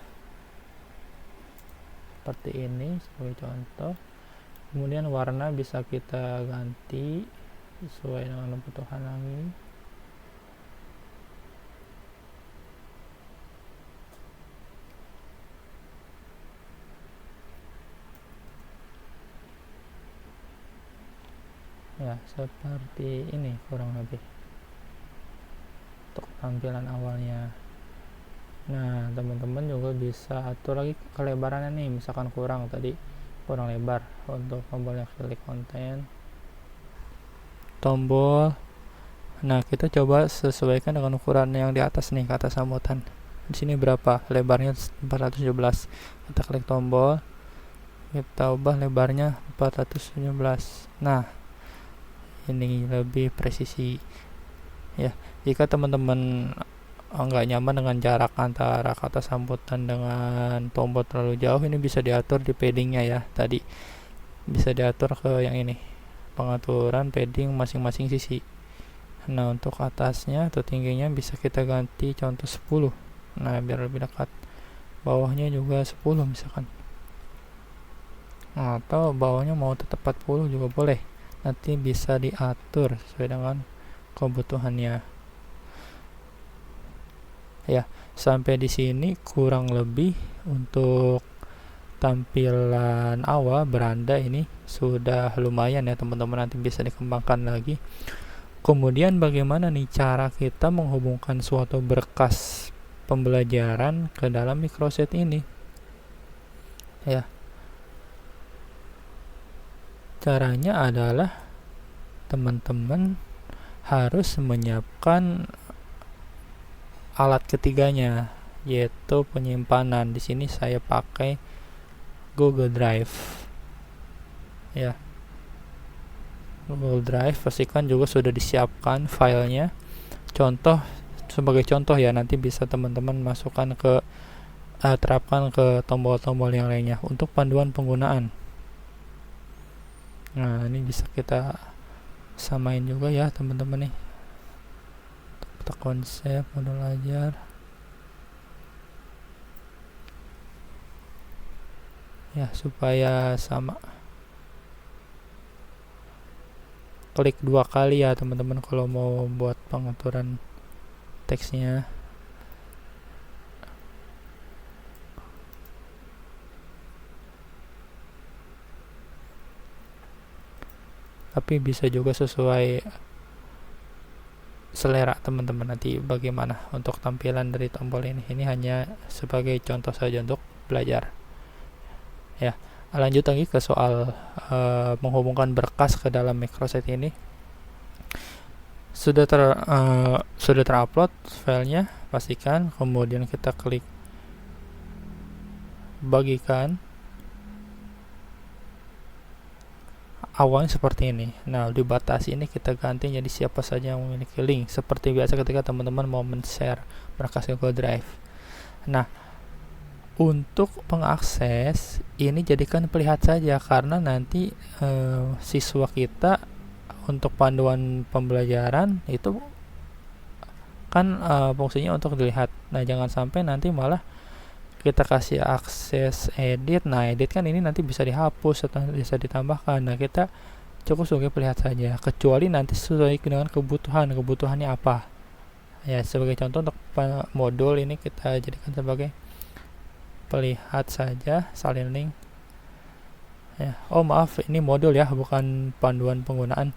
seperti ini sebagai contoh. Kemudian warna bisa kita ganti sesuai dengan kebutuhan lagi. Ya, seperti ini kurang lebih untuk tampilan awalnya. Nah, teman-teman juga bisa atur lagi kelebarannya nih, misalkan kurang lebar. Untuk tombol yang klik konten, tombol, nah kita coba sesuaikan dengan ukuran yang di atas nih, kata sambutan. Di sini berapa lebarnya? 417. Kita klik tombol, kita ubah lebarnya 417. Nah, ini lebih presisi ya. Jika teman-teman nggak nyaman dengan jarak antara kata sambutan dengan tombol terlalu jauh, ini bisa diatur di paddingnya ya. Tadi bisa diatur ke yang ini, pengaturan padding masing-masing sisi. Nah, untuk atasnya atau tingginya bisa kita ganti contoh 10. Nah, biar lebih dekat. Bawahnya juga 10 misalkan, atau bawahnya mau tetap 40 juga boleh. Nanti bisa diatur sesuai dengan kebutuhannya ya. Sampai di sini kurang lebih untuk tampilan awal beranda ini sudah lumayan ya teman-teman. Nanti bisa dikembangkan lagi. Kemudian bagaimana nih cara kita menghubungkan suatu berkas pembelajaran ke dalam microsite ini ya. Caranya adalah teman-teman harus menyiapkan alat ketiganya, yaitu penyimpanan. Di sini saya pakai Google Drive ya. Google Drive pastikan juga sudah disiapkan filenya. Sebagai contoh ya, nanti bisa teman-teman masukkan ke terapkan ke tombol-tombol yang lainnya untuk panduan penggunaan. Nah, ini bisa kita samain juga ya teman-teman nih. Kita konsep modul ajar. ya supaya sama. Klik 2 kali ya teman-teman kalau mau buat pengaturan teksnya. Tapi bisa juga sesuai selera teman-teman nanti bagaimana untuk tampilan dari tombol ini. Ini hanya sebagai contoh saja untuk belajar. Ya, lanjut lagi ke soal menghubungkan berkas ke dalam microset ini. Sudah terupload filenya, pastikan, kemudian kita klik bagikan. Awalnya seperti ini. Nah, dibatasi ini kita ganti jadi siapa saja yang memiliki link. Seperti biasa ketika teman-teman mau men-share berkas Google Drive. Nah, untuk pengakses ini jadikan pelihat saja, karena nanti siswa kita untuk panduan pembelajaran itu kan fungsinya untuk dilihat. Nah, jangan sampai nanti malah kita kasih akses edit. Nah, edit kan ini nanti bisa dihapus atau bisa ditambahkan. Nah, kita cukup sebagai pelihat saja, kecuali nanti sesuai dengan kebutuhannya apa. Ya, sebagai contoh untuk modul ini kita jadikan sebagai pelihat saja, salin link. Ya, oh maaf, ini modul ya, bukan panduan penggunaan.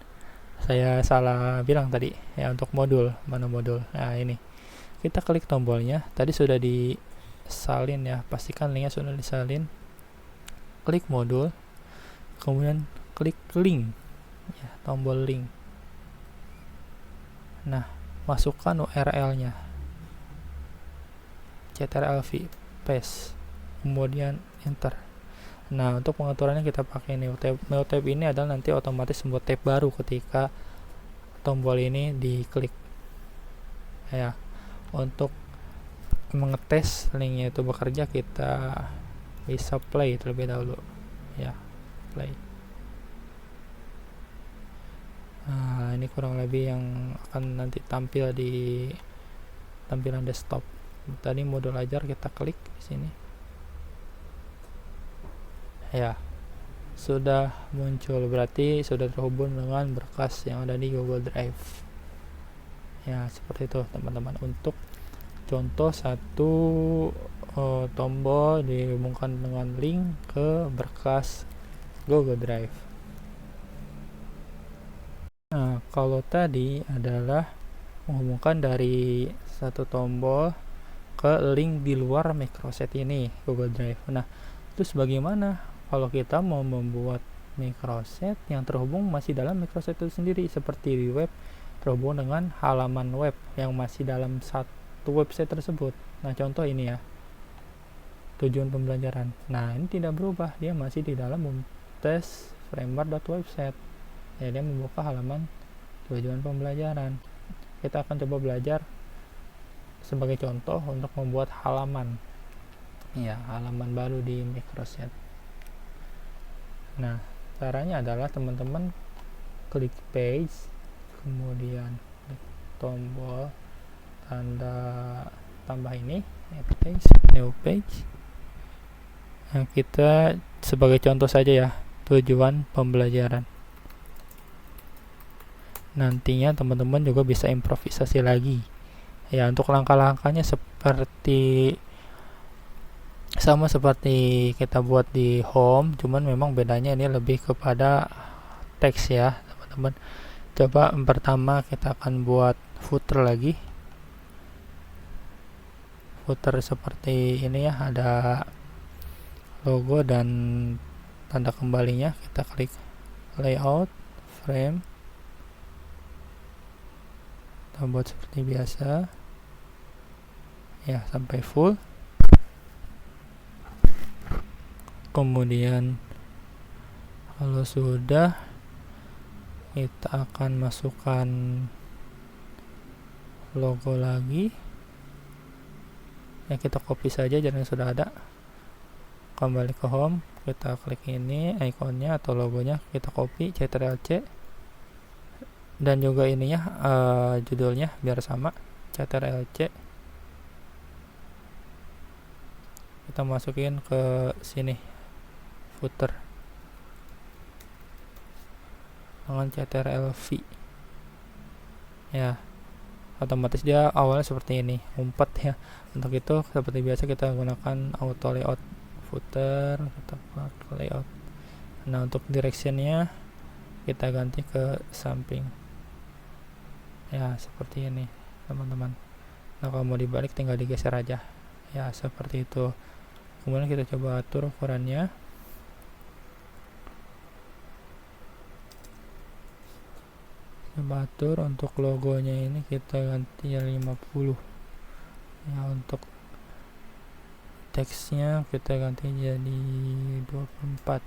Saya salah bilang tadi. Ya, untuk modul, mana modul? Nah, ini. Kita klik tombolnya. Tadi sudah disalin ya, pastikan linknya sudah disalin. Klik modul, kemudian klik link ya, tombol link. Nah, masukkan URL-nya, ctrl-v, paste, kemudian enter. Nah, untuk pengaturannya kita pakai new tab. New tab ini adalah nanti otomatis membuat tab baru ketika tombol ini diklik. Ya, untuk mengetes linknya itu bekerja, kita bisa play terlebih dahulu. Ya, play. Nah, ini kurang lebih yang akan nanti tampil di tampilan desktop. Tadi modul ajar kita klik di sini. Ya, sudah muncul, berarti sudah terhubung dengan berkas yang ada di Google Drive. Ya, seperti itu teman-teman. Untuk contoh satu tombol dihubungkan dengan link ke berkas Google Drive. Nah, kalau tadi adalah menghubungkan dari satu tombol ke link di luar microset ini, Google Drive. Nah, terus bagaimana kalau kita mau membuat microset yang terhubung masih dalam microset itu sendiri, seperti di web terhubung dengan halaman web yang masih dalam satu website tersebut. Nah, contoh ini ya, tujuan pembelajaran. Nah, ini tidak berubah, dia masih di dalam tes framework.website. Ya, dia membuka halaman tujuan pembelajaran. Kita akan coba belajar sebagai contoh untuk membuat halaman. Ya, halaman baru di microset. Nah, caranya adalah teman-teman klik page, kemudian klik tombol tanda tambah ini, new page. Nah, kita sebagai contoh saja ya, tujuan pembelajaran. Nantinya teman-teman juga bisa improvisasi lagi. Ya, untuk langkah-langkahnya sama seperti kita buat di home, cuman memang bedanya ini lebih kepada teks ya teman-teman. Coba pertama kita akan buat footer lagi. Footer seperti ini ya, ada logo dan tanda kembalinya. Kita klik layout, frame, kita buat seperti biasa ya sampai full. Kemudian kalau sudah, kita akan masukkan logo lagi ya, kita copy saja jangan sudah ada. Kembali ke home, kita klik ini ikonnya atau logonya, kita copy, ctrl-c, dan juga ininya judulnya biar sama, ctrl-c, kita masukin ke sini footer dengan ctrl V. Ya, otomatis dia awalnya seperti ini, umpet ya. Untuk itu seperti biasa kita gunakan auto layout footer, auto layout. Nah, untuk directionnya kita ganti ke samping ya, seperti ini teman-teman. Nah, kalau mau dibalik tinggal digeser aja ya, seperti itu. Kemudian kita coba atur ukurannya. Coba atur untuk logonya ini kita ganti 50 ya. Untuk teksnya kita ganti jadi 24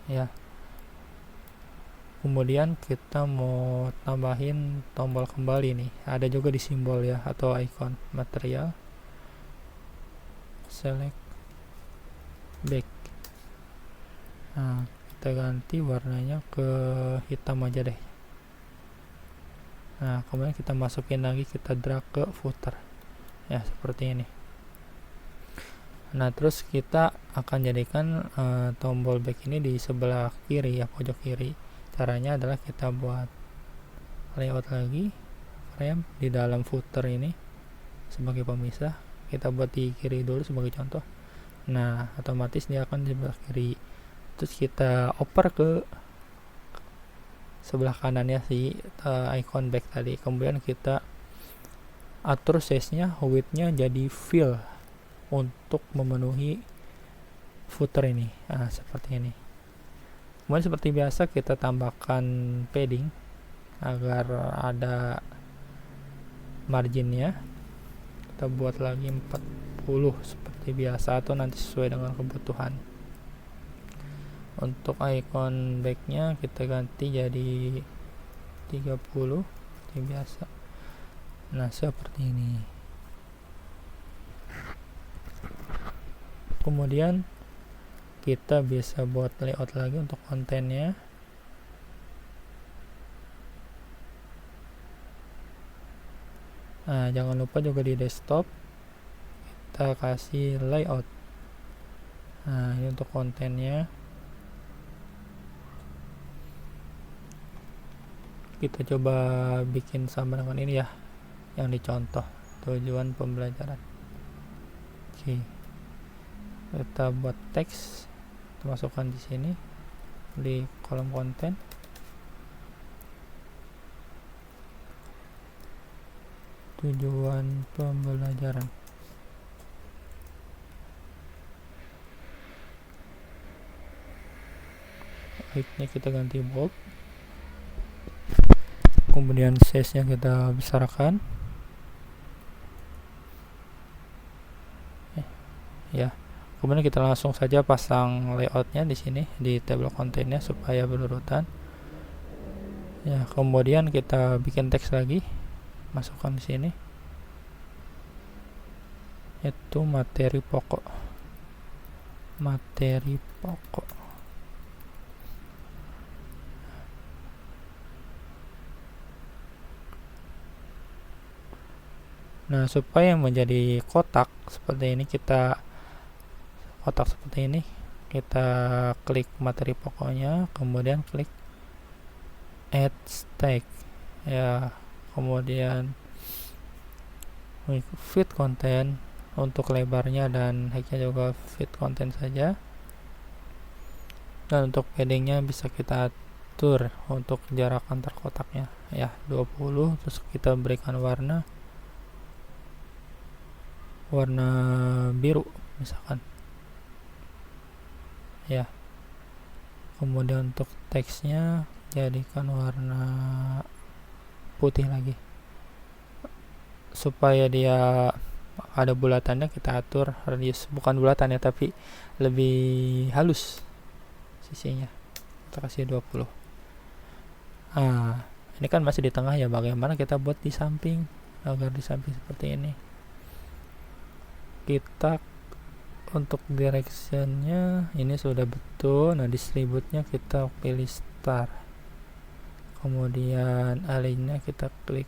ya. Kemudian kita mau tambahin tombol kembali nih, ada juga di simbol ya, atau icon. Material, select back. Nah, kita ganti warnanya ke hitam aja deh. Nah, kemudian kita masukin lagi, kita drag ke footer ya, seperti ini. Nah, terus kita akan jadikan tombol back ini di sebelah kiri ya, pojok kiri. Caranya adalah kita buat layout lagi, frame di dalam footer ini sebagai pemisah. Kita buat di kiri dulu sebagai contoh. Nah, otomatis dia akan di sebelah kiri. Terus kita oper ke sebelah kanannya si icon back tadi. Kemudian kita atur size-nya, width-nya jadi fill untuk memenuhi footer ini. Nah, seperti ini. Kemudian seperti biasa kita tambahkan padding agar ada marginnya. Kita buat lagi 40 seperti biasa, atau nanti sesuai dengan kebutuhan. Untuk icon backnya kita ganti jadi 30 seperti biasa. Nah, seperti ini. Kemudian kita bisa buat layout lagi untuk kontennya. Nah, jangan lupa juga di desktop kita kasih layout. Nah, ini untuk kontennya. Kita coba bikin sama dengan ini ya, yang dicontoh, tujuan pembelajaran. Oke, kita buat teks, kita masukkan di sini di kolom konten. Tujuan pembelajaran. Height-nya kita ganti bold. Kemudian size-nya kita besarkan. Ya. Kemudian kita langsung saja pasang layoutnya di sini di table kontennya supaya berurutan. Ya, kemudian kita bikin teks lagi, masukkan di sini. Itu materi pokok. Materi pokok. Nah, supaya menjadi kotak seperti ini, kita klik materi pokoknya, kemudian klik add text ya, kemudian fit content untuk lebarnya dan height-nya juga fit content saja. Dan untuk paddingnya bisa kita atur untuk jarak antar kotaknya ya 20. Terus kita berikan warna biru misalkan ya. Kemudian untuk teksnya jadikan warna putih lagi, supaya dia ada bulatannya. Kita atur radius, bukan bulatan ya, tapi lebih halus sisinya, kita kasih 20. Ini kan masih di tengah ya, bagaimana kita buat di samping agar di samping seperti ini. Kita untuk directionnya ini sudah betul. Nah, distribute-nya kita pilih star, kemudian align-nya kita klik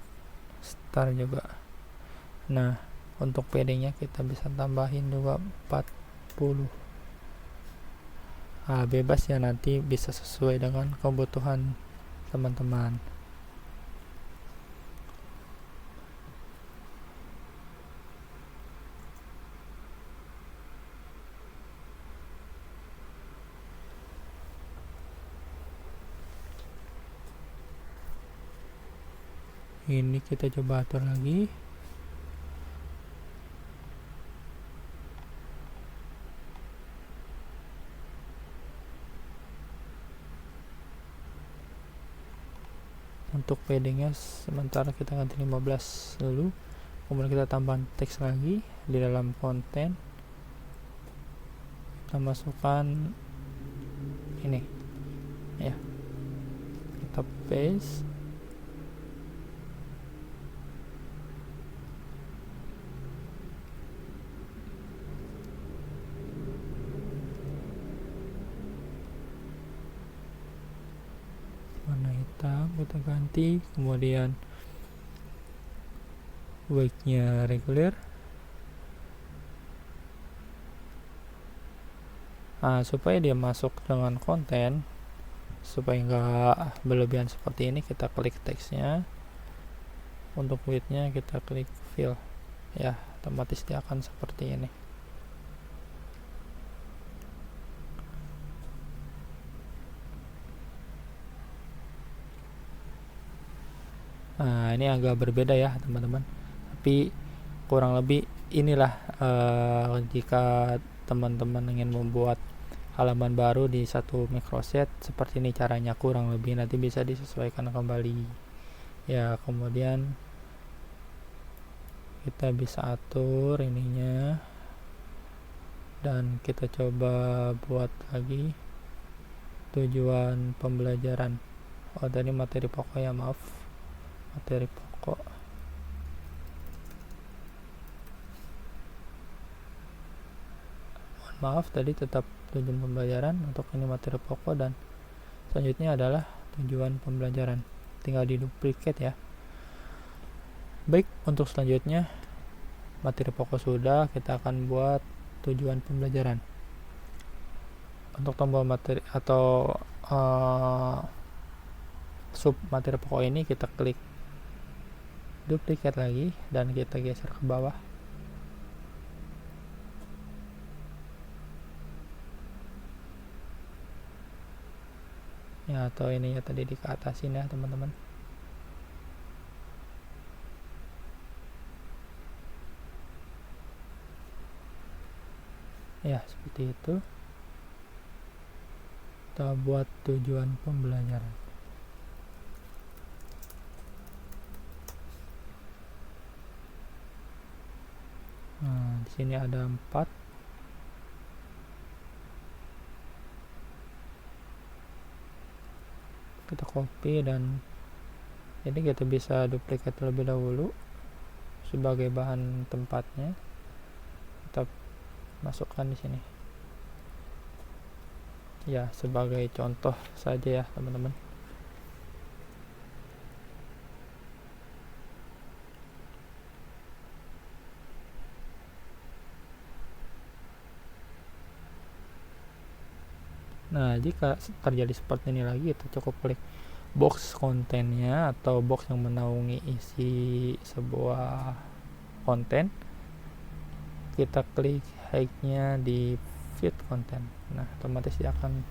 star juga. Nah, untuk padding-nya kita bisa tambahin juga 40 bebas ya, nanti bisa sesuai dengan kebutuhan teman-teman. Ini kita coba atur lagi. Untuk paddingnya sementara kita ganti 15 dulu, kemudian kita tambah teks lagi di dalam konten. Kita masukkan ini ya, kita paste. Warna hitam kita ganti, kemudian weight-nya regular. Supaya dia masuk dengan konten, supaya nggak berlebihan seperti ini, kita klik teksnya. Untuk weight-nya kita klik fill ya, otomatis dia akan seperti ini. Ini agak berbeda ya teman-teman, tapi kurang lebih inilah jika teman-teman ingin membuat halaman baru di satu microsite, seperti ini caranya kurang lebih. Nanti bisa disesuaikan kembali ya. Kemudian kita bisa atur ininya, dan kita coba buat lagi tujuan pembelajaran. Tadi materi pokok ya, maaf, materi pokok. Maaf, tadi tetap tujuan pembelajaran. Untuk ini materi pokok, dan selanjutnya adalah tujuan pembelajaran. Tinggal diduplikat ya. Baik, untuk selanjutnya materi pokok sudah, kita akan buat tujuan pembelajaran. Untuk tombol materi atau sub materi pokok ini, kita klik duplikat lagi dan kita geser ke bawah. Ya, atau ini ya tadi di ke atasin ya teman-teman. Ya, seperti itu. Kita buat tujuan pembelajaran. Di sini ada 4. Kita copy, dan jadi kita bisa duplikat terlebih dahulu sebagai bahan tempatnya. Kita masukkan di sini ya, sebagai contoh saja ya teman-teman. Nah, jika terjadi seperti ini lagi, kita cukup klik box kontennya atau box yang menaungi isi sebuah konten. Kita klik hide-nya di feed konten. Nah, otomatis dia akan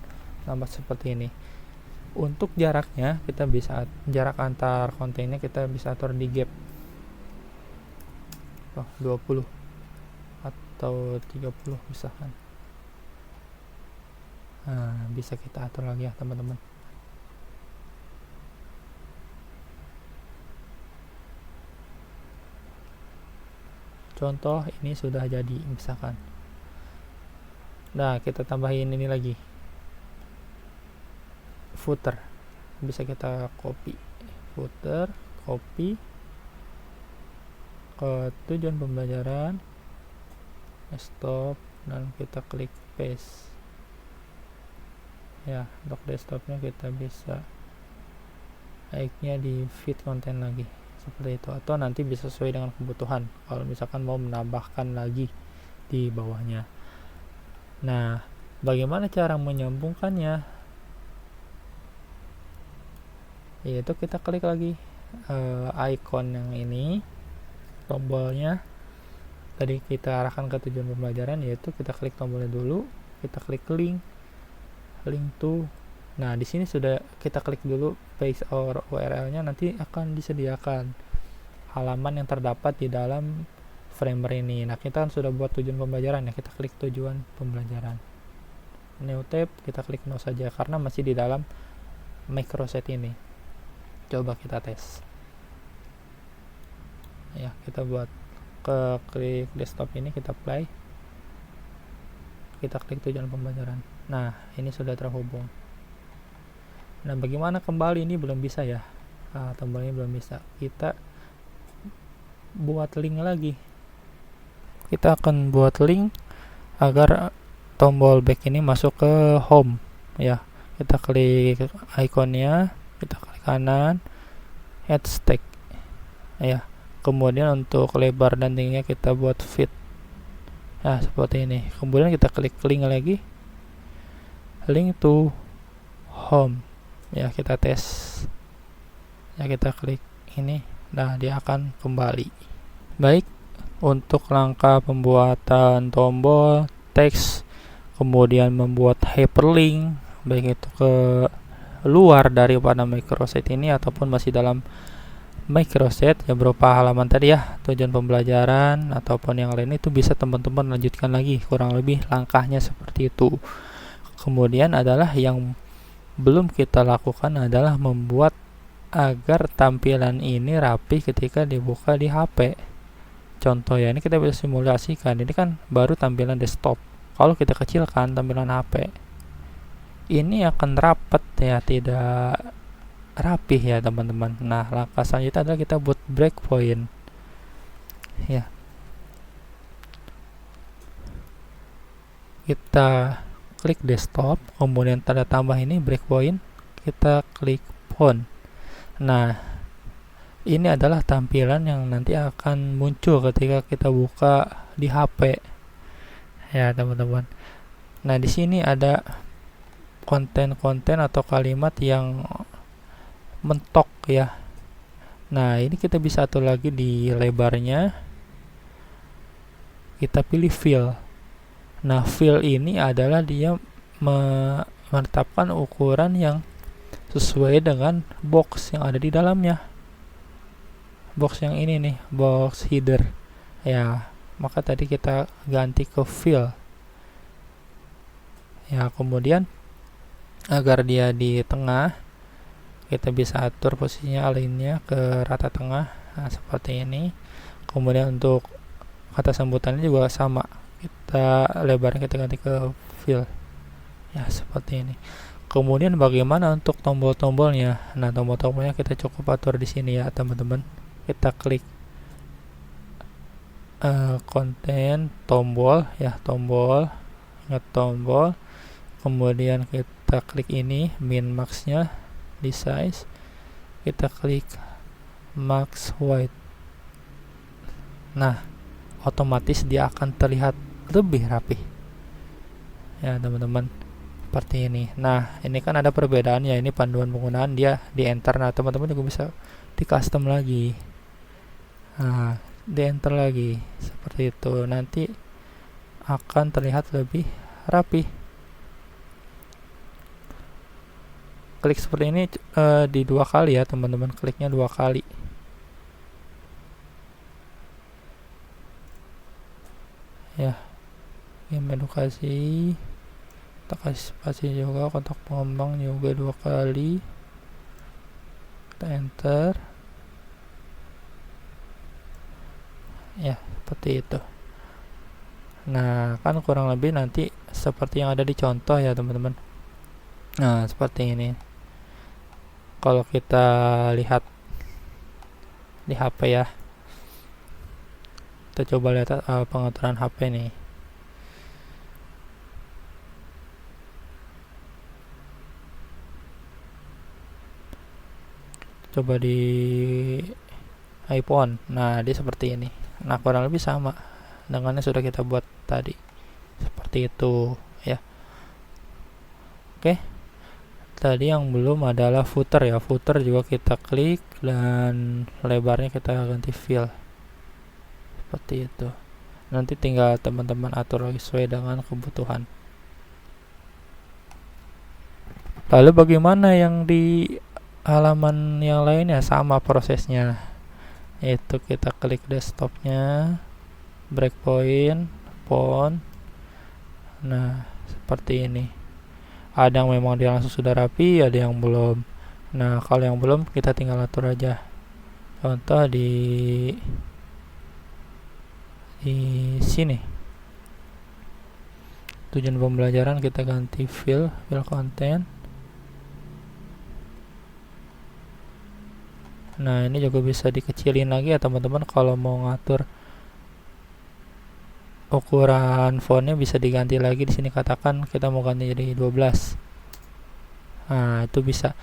nambah seperti ini. Untuk jaraknya, kita bisa jarak antar kontennya kita bisa atur di gap 20 atau 30 misalkan. Bisa kita atur lagi ya teman-teman. Contoh ini sudah jadi misalkan. Nah, kita tambahin ini lagi, footer. Bisa kita copy footer, copy ke tujuan pembelajaran, stop, dan kita klik paste ya. Untuk desktopnya kita bisa naiknya di feed konten lagi seperti itu, atau nanti bisa sesuai dengan kebutuhan kalau misalkan mau menambahkan lagi di bawahnya. Nah, Bagaimana cara menyambungkannya? Yaitu kita klik lagi icon yang ini, tombolnya tadi kita arahkan ke tujuan pembelajaran, yaitu kita klik tombolnya dulu, kita klik link to. Nah, di sini sudah kita klik dulu paste or URL-nya, nanti akan disediakan halaman yang terdapat di dalam Framer ini. Nah, kita kan sudah buat tujuan pembelajaran ya, kita klik tujuan pembelajaran. New tab, kita klik no saja karena masih di dalam microset ini. Coba kita tes. Ya, kita buat ke klik desktop ini, kita play. Kita klik tujuan pembelajaran. Nah, ini sudah terhubung. Nah, bagaimana kembali? Ini belum bisa ya. Tombol ini belum bisa. Kita buat link lagi. Kita akan buat link agar tombol back ini masuk ke home ya. Kita klik ikonnya, kita klik kanan, add stack ya. Kemudian untuk lebar dan tingginya kita buat fit. Nah, seperti ini. Kemudian kita klik link lagi, link to home ya, kita tes ya, kita klik ini. Nah, dia akan kembali. Baik, untuk langkah pembuatan tombol, teks, kemudian membuat hyperlink baik itu ke luar daripada microset ini ataupun masih dalam microset ya, berupa halaman tadi ya, tujuan pembelajaran ataupun yang lain, itu bisa teman-teman lanjutkan lagi, kurang lebih langkahnya seperti itu. Kemudian adalah yang belum kita lakukan adalah membuat agar tampilan ini rapi ketika dibuka di HP. Contoh ya, ini kita bisa simulasikan, ini kan baru tampilan desktop. Kalau kita kecilkan tampilan HP, ini akan rapat ya, tidak rapih ya teman-teman. Nah, langkah selanjutnya adalah kita buat breakpoint ya. Kita klik desktop, kemudian tanda tambah ini breakpoint, kita klik font. Nah, ini adalah tampilan yang nanti akan muncul ketika kita buka di HP ya teman-teman. Nah, di sini ada konten-konten atau kalimat yang mentok ya. Nah, ini kita bisa atur lagi di lebarnya. Kita pilih fill. Nah, fill ini adalah dia menetapkan ukuran yang sesuai dengan box yang ada di dalamnya. Box yang ini nih, box header ya. Maka tadi kita ganti ke fill ya. Kemudian agar dia di tengah, kita bisa atur posisinya, alinnya ke rata tengah. Nah, seperti ini. Kemudian untuk kata sambutannya juga sama, kita lebarnya kita ganti ke fill ya, seperti ini. Kemudian bagaimana untuk tombol-tombolnya? Nah, tombol-tombolnya kita cukup atur di sini ya teman-teman. Kita klik konten tombol ya, tombol, ingat tombol. Kemudian kita klik ini min maxnya di size, kita klik max white. Nah, otomatis dia akan terlihat lebih rapi ya teman-teman, seperti ini. Nah, ini kan ada perbedaannya, ini panduan penggunaan, dia di enter. Nah, teman-teman juga bisa di custom lagi, nah di enter lagi, seperti itu. Nanti akan terlihat lebih rapi. Klik seperti ini di 2 kali ya teman-teman, kliknya 2 kali ya. Game edukasi kita kasih spasi juga, kontak pengembang juga 2 kali, kita enter ya, seperti itu. Nah, kan kurang lebih nanti seperti yang ada di contoh ya teman-teman. Nah, seperti ini. Kalau kita lihat di HP ya, kita coba lihat pengaturan HP nih. Coba di iPhone. Nah, dia seperti ini. Nah, kurang lebih sama dengan yang sudah kita buat tadi, seperti itu ya. Oke, tadi yang belum adalah footer ya. Footer juga kita klik dan lebarnya kita ganti fill seperti itu. Nanti tinggal teman-teman atur lagi sesuai dengan kebutuhan. Lalu bagaimana yang di halaman yang lainnya? Sama prosesnya, yaitu kita klik desktopnya, breakpoint, font. Nah, seperti ini. Ada yang memang dia langsung sudah rapi, ada yang belum. Nah, kalau yang belum kita tinggal atur aja. Contoh di sini. Tujuan pembelajaran kita ganti fill content. Nah, ini juga bisa dikecilin lagi ya teman-teman. Kalau mau ngatur ukuran fontnya bisa diganti lagi. Di sini katakan kita mau ganti jadi 12. Nah, itu bisa.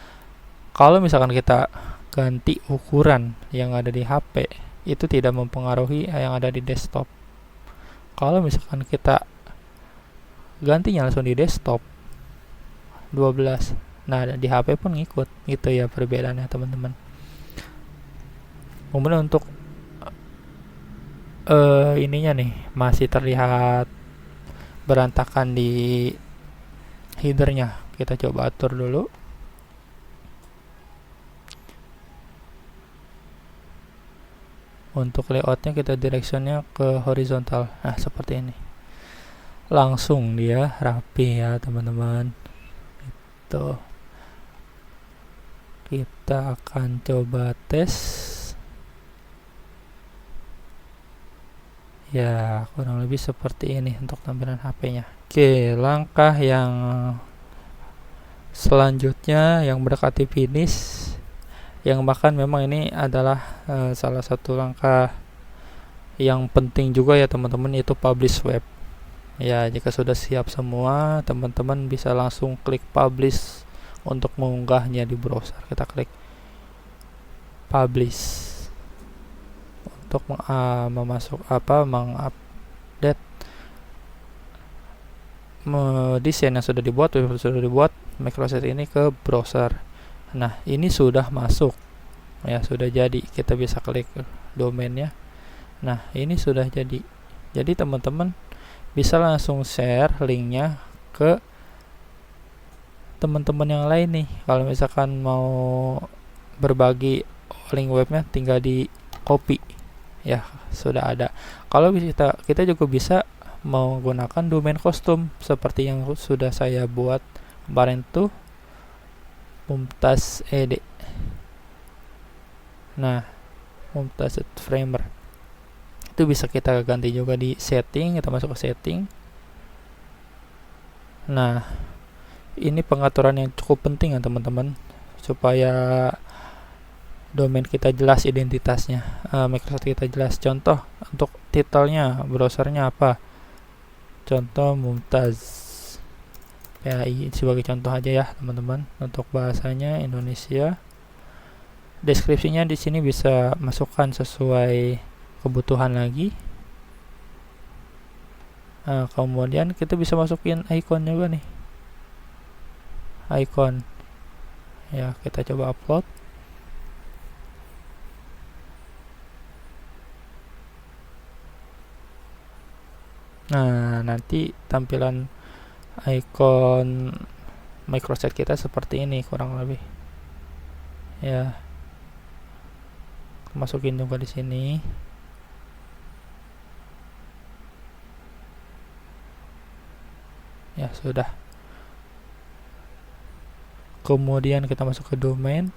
Kalau misalkan kita ganti ukuran yang ada di HP, itu tidak mempengaruhi yang ada di desktop. Kalau misalkan kita gantinya langsung di desktop 12, nah di HP pun ngikut. Gitu ya perbedaannya teman-teman. Kemudian untuk ininya nih masih terlihat berantakan di headernya. Kita coba atur dulu. Untuk layoutnya kita directionnya ke horizontal. Nah, seperti ini. Langsung dia rapi ya teman-teman. Itu. Kita akan coba tes. Ya, kurang lebih seperti ini untuk tampilan HP-nya. Oke, langkah yang selanjutnya yang mendekati finish, yang bahkan memang ini adalah salah satu langkah yang penting juga ya teman-teman, yaitu publish web. Ya, jika sudah siap semua, teman-teman bisa langsung klik publish untuk mengunggahnya di browser. Kita klik publish untuk mengupdate desain yang sudah dibuat, Microsoft ini ke browser. Nah, ini sudah masuk ya, sudah jadi. Kita bisa klik domainnya. Nah, ini sudah jadi. Jadi teman-teman bisa langsung share linknya ke teman-teman yang lain nih. Kalau misalkan mau berbagi link webnya, tinggal di copy ya, sudah ada. Kalau kita juga bisa menggunakan domain custom seperti yang sudah saya buat kemarin tuh, Mumtaz ED. Nah, Mumtaz Framer itu bisa kita ganti juga di setting. Kita masuk ke setting. Nah, ini pengaturan yang cukup penting ya teman-teman, supaya domain kita jelas identitasnya, Microsoft kita jelas. Contoh untuk titelnya, browsernya apa? Contoh Mumtaz PAI sebagai contoh aja ya teman-teman. Untuk bahasanya Indonesia. Deskripsinya di sini bisa masukkan sesuai kebutuhan lagi. Kemudian kita bisa masukin icon juga nih. Icon. Ya, kita coba upload. Nah, nanti tampilan icon Microsoft kita seperti ini kurang lebih. Ya. Masukin juga di sini. Ya, sudah. Kemudian kita masuk ke domain.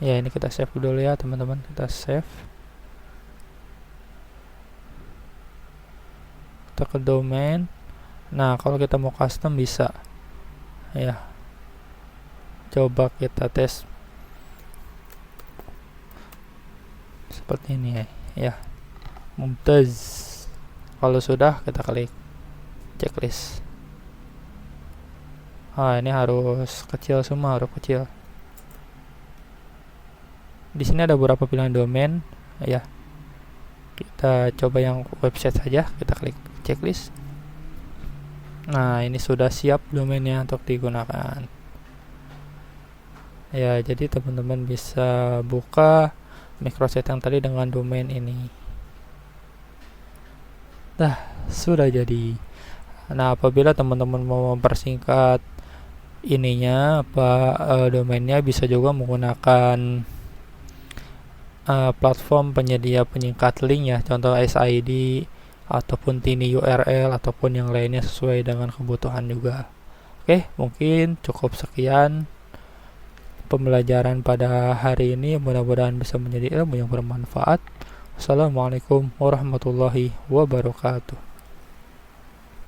Ya, ini kita save dulu ya teman-teman. Kita save. Kita ke domain. Nah, kalau kita mau custom bisa ya. Coba kita tes seperti ini ya. Mumtaz. Kalau sudah, kita klik checklist. Ini harus kecil semua, harus kecil. Di sini ada beberapa pilihan domain ya. Kita coba yang website saja. Kita klik checklist. Nah, ini sudah siap domainnya untuk digunakan. Ya, jadi teman-teman bisa buka microsite yang tadi dengan domain ini. Sudah jadi. Nah, apabila teman-teman mau mempersingkat domainnya, bisa juga menggunakan platform penyedia penyingkat link ya, contoh SID ataupun Tiny URL ataupun yang lainnya sesuai dengan kebutuhan juga. Oke, mungkin cukup sekian pembelajaran pada hari ini, mudah-mudahan bisa menjadi ilmu yang bermanfaat. Assalamualaikum warahmatullahi wabarakatuh.